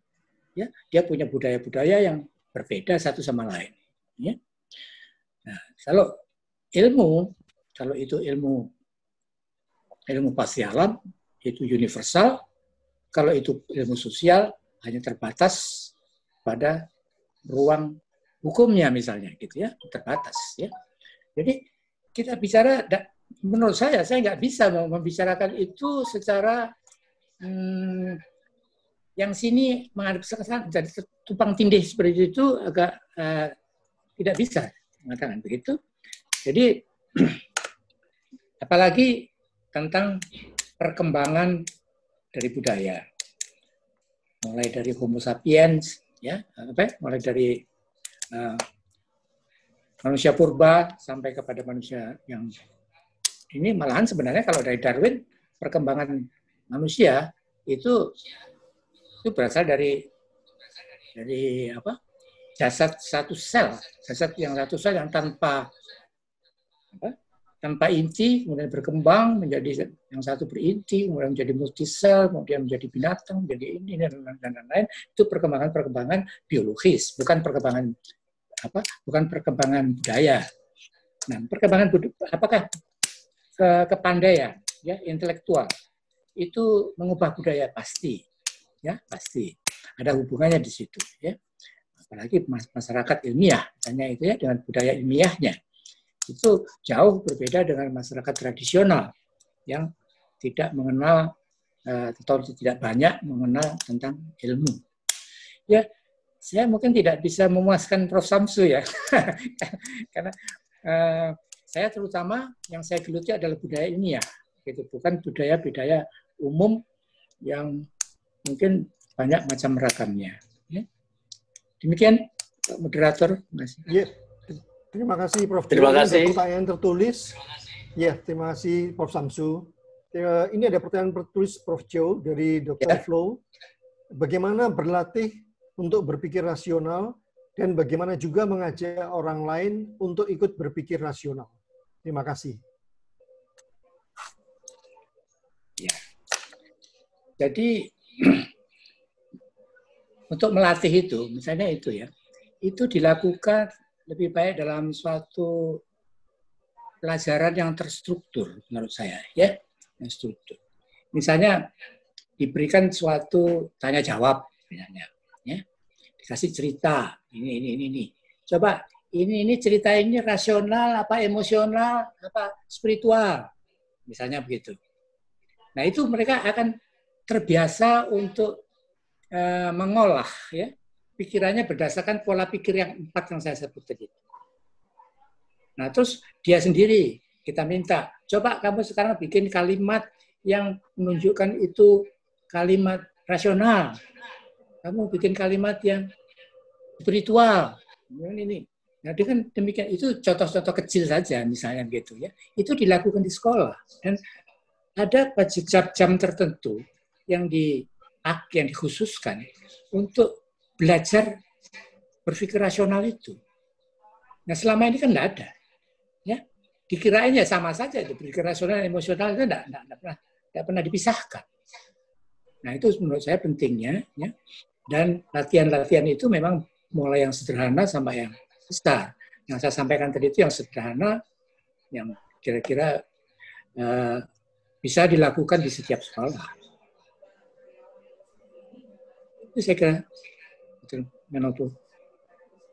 Ya, dia punya budaya-budaya yang berbeda satu sama lain. Ya. Nah, kalau itu ilmu pasti alam, itu universal. Kalau itu ilmu sosial, hanya terbatas pada ruang hukumnya misalnya, gitu ya, terbatas. Ya. Jadi kita bicara, menurut saya nggak bisa membicarakan itu secara yang sini menghadap ke sana, jadi tumpang tindih seperti itu agak tidak bisa mengatakan begitu. Jadi apalagi tentang perkembangan dari budaya, mulai dari Homo sapiens, ya, mulai dari manusia purba sampai kepada manusia yang ini, malahan sebenarnya kalau dari Darwin perkembangan manusia itu berasal dari apa? Jasad satu sel, jasad yang satu sel yang tanpa inti, kemudian berkembang menjadi yang satu berinti, kemudian menjadi multisel, kemudian menjadi binatang, menjadi ini dan lain-lain. Itu perkembangan biologis, bukan perkembangan budaya. Nah, perkembangan apakah kepandaian, ya, intelektual itu mengubah budaya? Pasti, ya, pasti ada hubungannya di situ, ya. Apalagi masyarakat ilmiah, misalnya itu ya, dengan budaya ilmiahnya. Itu jauh berbeda dengan masyarakat tradisional yang tidak mengenal atau tidak banyak mengenal tentang ilmu. Ya, saya mungkin tidak bisa memuaskan Prof. Samsu ya, karena saya terutama yang saya geluti adalah budaya ilmiah, gitu, bukan budaya-budaya umum yang mungkin banyak macam ragamnya. Ya. Demikian, Pak Moderator. Ya, terima kasih Prof. Terima kasih. Ada pertanyaan tertulis. Ya, terima kasih Prof. Samsu. Ini ada pertanyaan tertulis Prof. Jo dari Dr. Flo. Bagaimana berlatih untuk berpikir rasional dan bagaimana juga mengajak orang lain untuk ikut berpikir rasional? Terima kasih. Ya. Jadi untuk melatih itu, misalnya itu ya, itu dilakukan lebih baik dalam suatu pelajaran yang terstruktur menurut saya, ya, yang struktur. Misalnya diberikan suatu tanya jawab, misalnya, ya, dikasih cerita, ini. Coba ini cerita ini rasional, apa emosional, apa spiritual, misalnya begitu. Nah itu mereka akan terbiasa untuk mengolah, ya, pikirannya berdasarkan pola pikir yang 4 yang saya sebut tadi. Nah, terus dia sendiri kita minta, coba kamu sekarang bikin kalimat yang menunjukkan itu kalimat rasional. Kamu bikin kalimat yang spiritual. Ini. Nah, dengan demikian itu contoh-contoh kecil saja misalnya gitu ya. Itu dilakukan di sekolah dan ada jam tertentu yang dikhususkan untuk belajar berpikir rasional itu. Nah, selama ini kan enggak ada. Ya, dikirain ya sama saja itu berpikir rasional emosional itu enggak pernah dipisahkan. Nah, itu menurut saya pentingnya ya. Dan latihan-latihan itu memang mulai yang sederhana sampai yang besar. Yang saya sampaikan tadi itu yang sederhana yang kira-kira bisa dilakukan di setiap sekolah. Itu saya kira.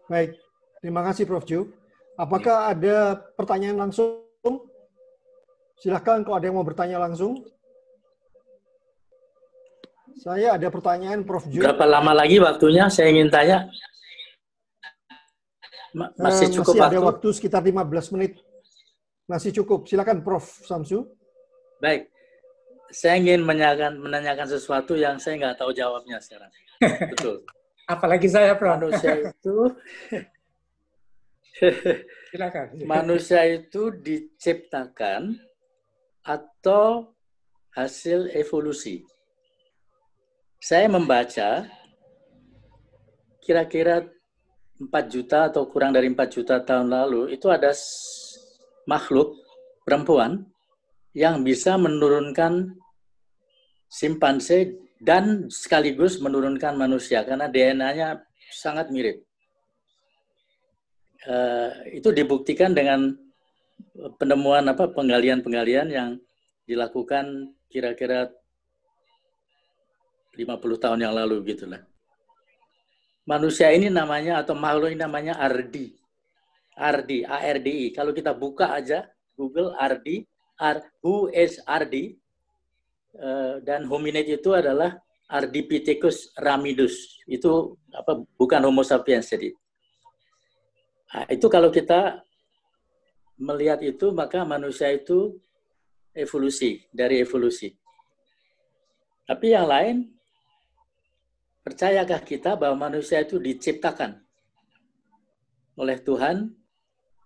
Baik, terima kasih Prof. Jo. Apakah ada pertanyaan langsung? Silahkan kalau ada yang mau bertanya langsung. Saya ada pertanyaan Prof. Jo. Berapa lama lagi waktunya? Saya ingin tanya. Masih cukup masih ada waktu sekitar 15 menit. Masih cukup. Silakan Prof. Samsu. Baik. Saya ingin menanyakan sesuatu yang saya nggak tahu jawabnya sekarang. Betul. Apalagi saya, Prof. Manusia itu diciptakan atau hasil evolusi. Saya membaca kira-kira 4 juta atau kurang dari 4 juta tahun lalu itu ada makhluk perempuan yang bisa menurunkan simpanse dan sekaligus menurunkan manusia karena DNA-nya sangat mirip. Itu dibuktikan dengan penemuan penggalian-penggalian yang dilakukan kira-kira 50 tahun yang lalu gitulah. Manusia ini namanya atau makhluk ini namanya Ardi. Ardi, A-R-D-I. Kalau kita buka aja Google Ardi, who is Ardi? Dan hominid itu adalah Ardipithecus ramidus. Itu bukan Homo sapiens jadi. Nah, itu kalau kita melihat itu maka manusia itu dari evolusi. Tapi yang lain, percayakah kita bahwa manusia itu diciptakan oleh Tuhan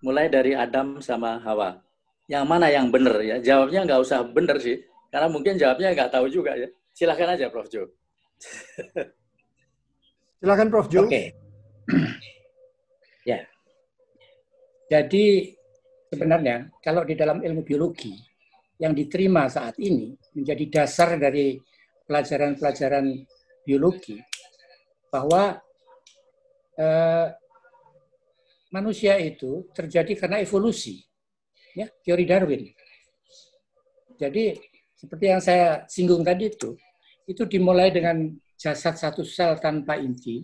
mulai dari Adam sama Hawa? Yang mana yang benar ya? Jawabnya nggak usah benar sih. Karena mungkin jawabnya nggak tahu juga ya. Silakan aja Prof. Jo. Silakan Prof. Jo. Oke. Ya. Jadi sebenarnya kalau di dalam ilmu biologi yang diterima saat ini menjadi dasar dari pelajaran-pelajaran biologi bahwa manusia itu terjadi karena evolusi, ya, teori Darwin. Jadi seperti yang saya singgung tadi itu dimulai dengan jasad satu sel tanpa inti,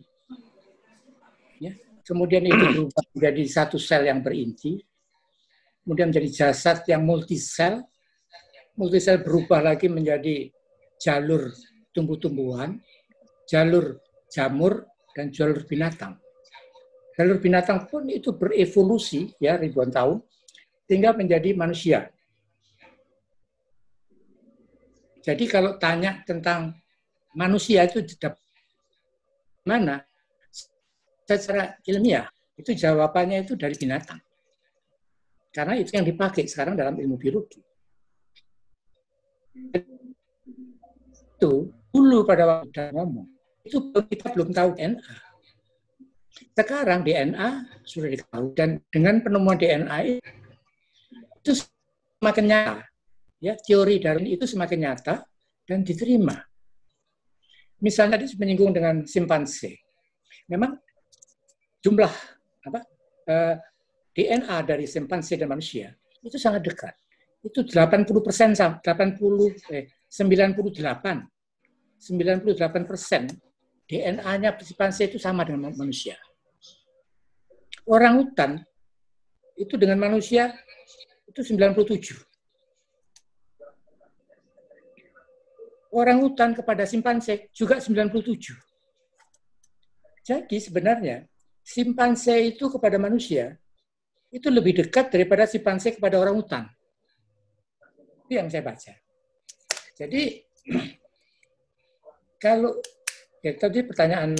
ya. Kemudian itu berubah menjadi satu sel yang berinti, kemudian menjadi jasad yang multisel berubah lagi menjadi jalur tumbuh-tumbuhan, jalur jamur, dan jalur binatang. Jalur binatang pun itu berevolusi ya ribuan tahun sehingga menjadi manusia. Jadi kalau tanya tentang manusia itu mana, secara ilmiah itu jawabannya itu dari binatang. Karena itu yang dipakai sekarang dalam ilmu biologi. Itu dulu pada waktu ngomong, itu kita belum tahu DNA. Sekarang DNA sudah diketahui, dan dengan penemuan DNA itu semakin nyata. Ya, teori Darwin itu semakin nyata dan diterima. Misalnya tadi menyinggung dengan simpanse. Memang jumlah DNA dari simpanse dan manusia itu sangat dekat. Itu 98%, 98% DNA-nya simpanse itu sama dengan manusia. Orangutan itu dengan manusia itu 97. Orangutan kepada simpanse juga 97. Jadi sebenarnya simpanse itu kepada manusia itu lebih dekat daripada simpanse kepada orangutan. Itu yang saya baca. Jadi kalau ya, tadi pertanyaan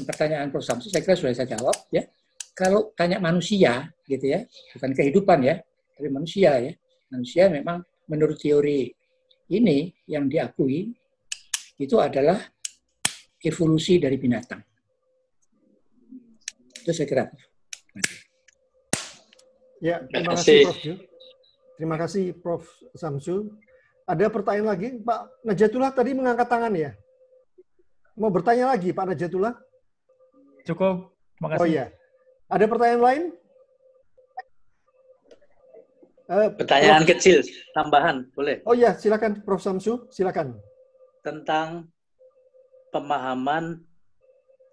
Prof. Samsu saya kira sudah saya jawab ya. Kalau tanya manusia gitu ya, bukan kehidupan ya, tapi manusia ya. Manusia memang menurut teori ini yang diakui itu adalah evolusi dari binatang. Itu saya kira. Ya, terima kasih Prof. Terima kasih Prof. Samsul. Ada pertanyaan lagi? Pak Najatullah tadi mengangkat tangan ya? Mau bertanya lagi Pak Najatullah? Cukup, terima kasih. Oh iya. Ada pertanyaan lain? Pertanyaan kecil, tambahan, boleh? Oh iya, silakan Prof. Samsul, silakan. Tentang pemahaman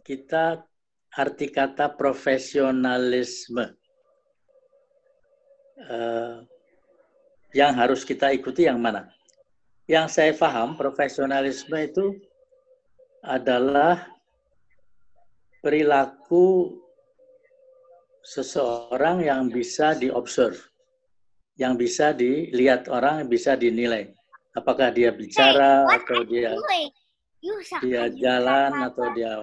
kita arti kata profesionalisme. Yang harus kita ikuti yang mana? Yang saya paham, profesionalisme itu adalah perilaku seseorang yang bisa diobserve, yang bisa dilihat orang, bisa dinilai. Apakah dia bicara, atau dia jalan, atau dia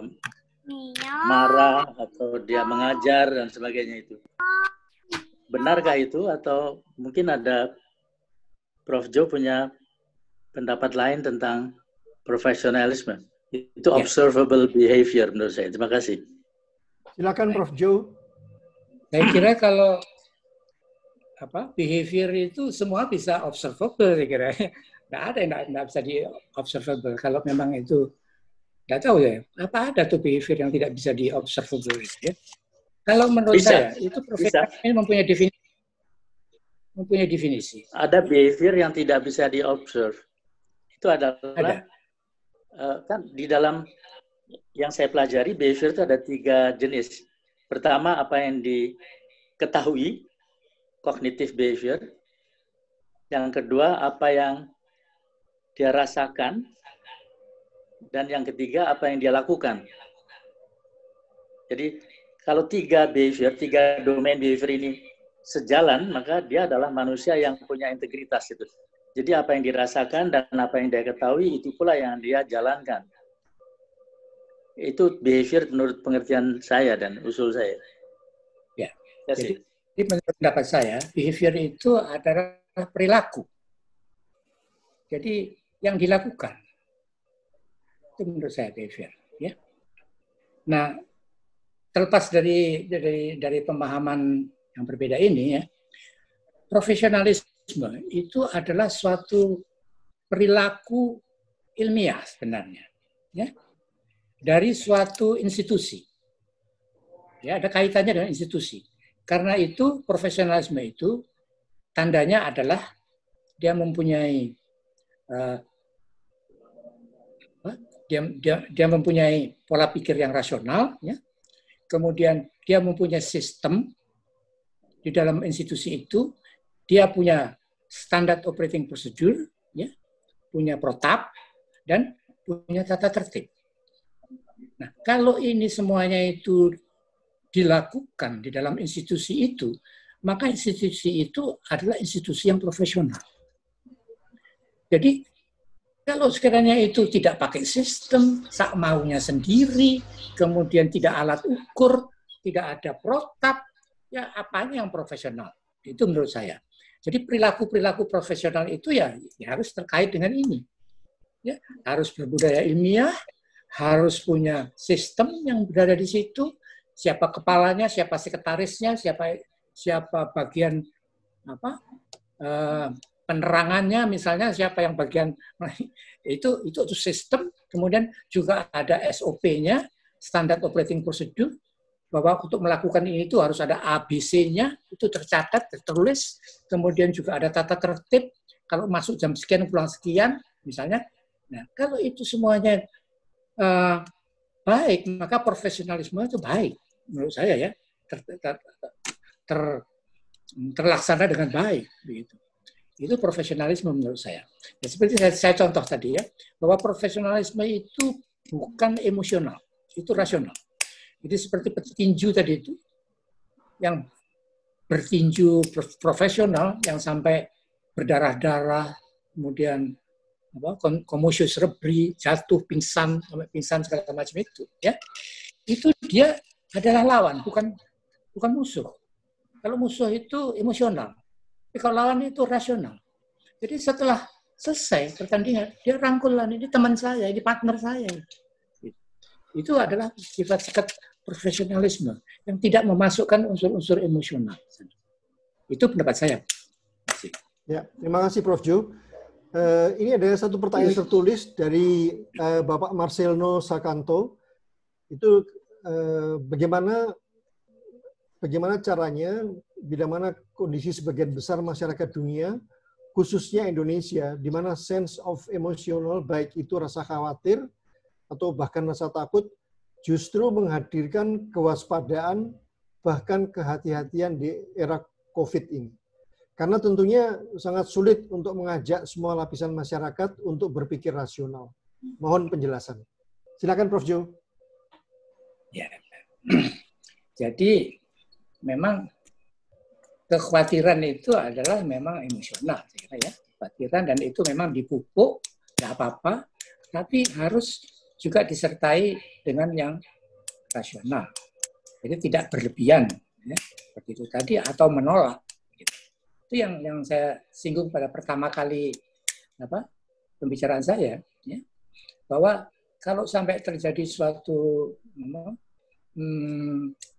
marah, atau dia mengajar, dan sebagainya itu. Benarkah itu? Atau mungkin ada Prof. Jo punya pendapat lain tentang profesionalisme? Itu observable behavior menurut saya. Terima kasih. Silakan Prof. Jo. Saya kira kalau behavior itu semua bisa observable, saya kira. Nggak ada yang nggak bisa di-observable. Kalau memang itu, nggak tahu ya, apa ada tuh behavior yang tidak bisa di-observable. Ya? Kalau menurut saya, itu profesional mempunyai definisi. Ada behavior yang tidak bisa di-observe. Itu adalah, kan di dalam yang saya pelajari, behavior itu ada 3 jenis. Pertama, apa yang diketahui, cognitive behavior. Yang kedua, apa yang dia rasakan. Dan yang ketiga, apa yang dia lakukan. Jadi, kalau 3 behavior, 3 domain behavior ini sejalan, maka dia adalah manusia yang punya integritas. Itu. Jadi, apa yang dirasakan dan apa yang dia ketahui, itu pula yang dia jalankan. Itu behavior menurut pengertian saya dan usul saya. Ya, jadi menurut pendapat saya, behavior itu adalah perilaku. Jadi yang dilakukan itu menurut saya behavior. Ya. Nah, terlepas dari pemahaman yang berbeda ini, ya, profesionalisme itu adalah suatu perilaku ilmiah sebenarnya, ya, dari suatu institusi. Ya, ada kaitannya dengan institusi. Karena itu profesionalisme itu tandanya adalah dia mempunyai dia mempunyai pola pikir yang rasional, ya. Kemudian dia mempunyai sistem di dalam institusi itu, dia punya standard operating procedure, ya, punya protap dan punya tata tertib. Nah, kalau ini semuanya itu dilakukan di dalam institusi itu, maka institusi itu adalah institusi yang profesional. Jadi kalau sekiranya itu tidak pakai sistem, sak maunya sendiri, kemudian tidak alat ukur, tidak ada protap, ya apanya yang profesional? Itu menurut saya. Jadi perilaku-perilaku profesional itu ya harus terkait dengan ini. Ya, harus berbudaya ilmiah, harus punya sistem yang berada di situ, siapa kepalanya, siapa sekretarisnya, siapa bagian penerangannya, misalnya siapa yang bagian itu sistem. Kemudian juga ada SOP-nya, standard operating procedure, bahwa untuk melakukan ini itu harus ada ABC-nya, itu tercatat, tertulis. Kemudian juga ada tata tertib, kalau masuk jam sekian, pulang sekian, misalnya. Nah, kalau itu semuanya baik, maka profesionalisme itu baik, menurut saya ya, terlaksana dengan baik, begitu. Itu profesionalisme menurut saya. Ya, seperti saya contoh tadi ya, bahwa profesionalisme itu bukan emosional, itu rasional. Jadi seperti petinju tadi itu, yang bertinju profesional, yang sampai berdarah-darah, kemudian komosio cerebri, jatuh, pingsan, sampai pingsan segala macam itu, ya, itu dia adalah lawan, bukan musuh. Kalau musuh itu emosional, tapi kalau lawan itu rasional. Jadi setelah selesai pertandingan, dia rangkulan, ini teman saya, ini partner saya. Itu adalah sifat-sifat profesionalisme yang tidak memasukkan unsur-unsur emosional. Itu pendapat saya. Ya, terima kasih Prof. Jo. Ini ada satu pertanyaan tertulis dari Bapak Marcelno Sakanto. Itu bagaimana caranya, bila mana kondisi sebagian besar masyarakat dunia, khususnya Indonesia, di mana sense of emotional, baik itu rasa khawatir atau bahkan rasa takut, justru menghadirkan kewaspadaan, bahkan kehati-hatian di era COVID ini. Karena tentunya sangat sulit untuk mengajak semua lapisan masyarakat untuk berpikir rasional. Mohon penjelasan. Silakan Prof. Jo. Ya. Jadi memang kekhawatiran itu adalah memang emosional, ya. Kekhawatiran, dan itu memang dipupuk, nggak apa-apa, tapi harus juga disertai dengan yang rasional. Jadi tidak berlebihan, ya, seperti itu tadi, atau menolak. Gitu. Itu yang saya singgung pada pertama kali pembicaraan saya, ya, bahwa kalau sampai terjadi suatu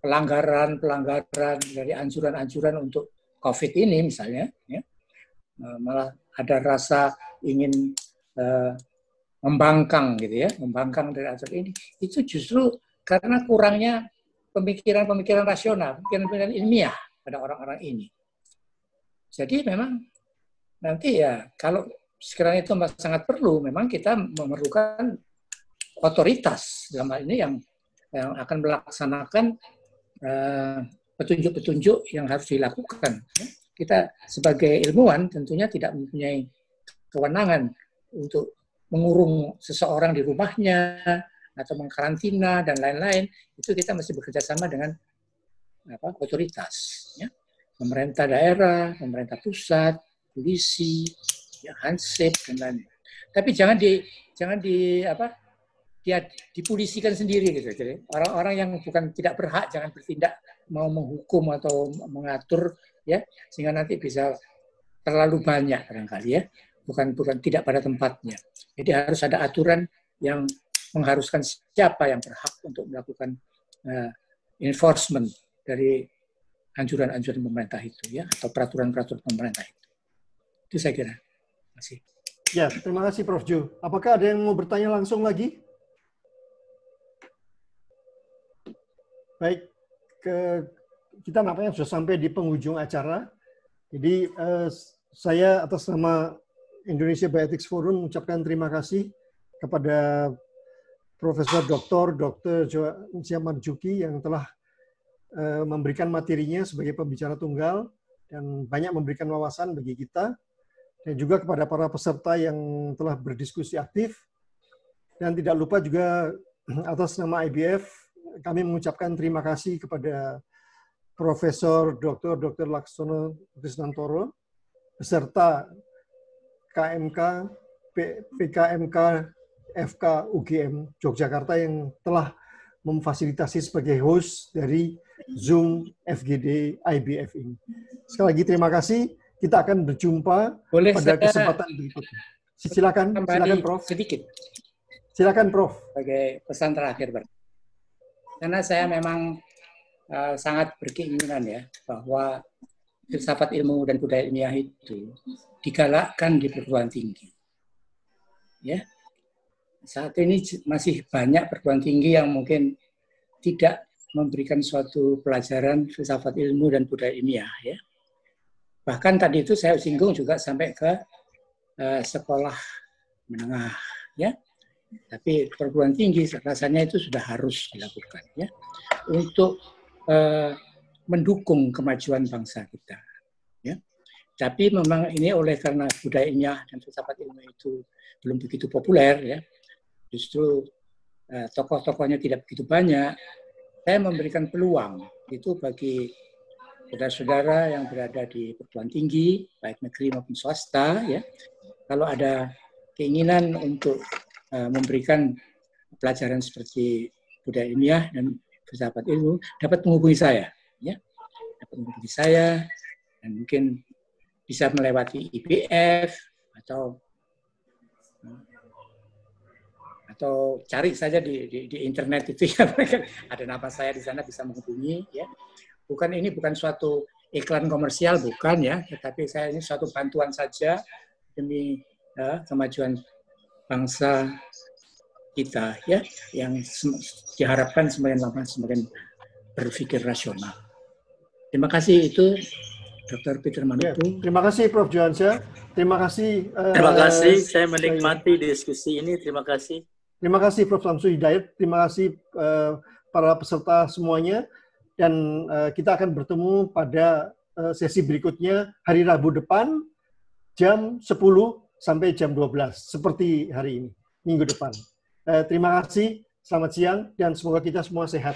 pelanggaran dari anjuran-anjuran untuk COVID ini misalnya, ya, malah ada rasa ingin membangkang gitu ya, membangkang dari aturan ini, itu justru karena kurangnya pemikiran rasional, pemikiran ilmiah pada orang-orang ini. Jadi memang nanti ya kalau sekiranya itu sangat perlu, memang kita memerlukan otoritas dalam hal ini yang akan melaksanakan petunjuk-petunjuk yang harus dilakukan. Kita sebagai ilmuwan tentunya tidak mempunyai kewenangan untuk mengurung seseorang di rumahnya atau mengkarantina dan lain-lain. Itu kita mesti bekerja sama dengan otoritas, ya. Pemerintah daerah, pemerintah pusat, polisi, ya, Hansip dan lain-lain. Tapi jangan dipolisikan sendiri gitu. Jadi orang-orang yang tidak berhak jangan bertindak mau menghukum atau mengatur, ya, sehingga nanti bisa terlalu banyak barangkali, ya. Bukan tidak pada tempatnya. Jadi harus ada aturan yang mengharuskan siapa yang berhak untuk melakukan enforcement dari anjuran-anjuran pemerintah itu, ya, atau peraturan-peraturan pemerintah itu. Itu saya kira. Terima kasih. Ya, terima kasih Prof. Jo. Apakah ada yang mau bertanya langsung lagi? Baik, kita nampaknya sudah sampai di penghujung acara. Jadi saya atas nama Indonesia Bioethics Forum mengucapkan terima kasih kepada Profesor Dr. Joansyah Marzuki yang telah memberikan materinya sebagai pembicara tunggal dan banyak memberikan wawasan bagi kita, dan juga kepada para peserta yang telah berdiskusi aktif. Dan tidak lupa juga atas nama IBF kami mengucapkan terima kasih kepada Profesor Dr. Laksono Krisnantoro beserta KMK, PKMK, FK UGM Yogyakarta yang telah memfasilitasi sebagai host dari Zoom FGD IBF ini. Sekali lagi terima kasih. Kita akan berjumpa pada kesempatan berikutnya. Silakan Prof. Sedikit. Silakan Prof. Sebagai pesan terakhir, karena saya memang sangat berkeinginan ya bahwa filsafat ilmu dan budaya ilmiah itu digalakkan di perguruan tinggi. Ya, saat ini masih banyak perguruan tinggi yang mungkin tidak memberikan suatu pelajaran filsafat ilmu dan budaya ilmiah. Ya, bahkan tadi itu saya singgung juga sampai ke sekolah menengah. Ya, tapi perguruan tinggi rasanya itu sudah harus dilakukan. Ya, untuk mendukung kemajuan bangsa kita. Ya. Tapi memang ini oleh karena budaya ilmiah dan filsafat ilmu itu belum begitu populer, ya. Justru tokoh-tokohnya tidak begitu banyak. Saya memberikan peluang itu bagi saudara-saudara yang berada di perguruan tinggi, baik negeri maupun swasta, ya. Kalau ada keinginan untuk memberikan pelajaran seperti budaya ilmiah dan filsafat ilmu, dapat menghubungi saya, ya, dapat menghubungi saya, dan mungkin bisa melewati IBF atau cari saja di internet itu ya, ada nama saya di sana, bisa menghubungi, ya. Ini bukan suatu iklan komersial, bukan ya, tetapi saya ini suatu bantuan saja demi kemajuan bangsa kita, ya, yang diharapkan semakin lama semakin berpikir rasional. Terima kasih, itu Dr. Peter Manopo. Ya, terima kasih Prof. Johansyah. Terima kasih. Terima kasih, saya menikmati diskusi ini. Terima kasih. Terima kasih Prof. Samsul Hidayat. Terima kasih para peserta semuanya. Dan kita akan bertemu pada sesi berikutnya hari Rabu depan jam 10 sampai jam 12 seperti hari ini, minggu depan. Terima kasih, selamat siang, dan semoga kita semua sehat.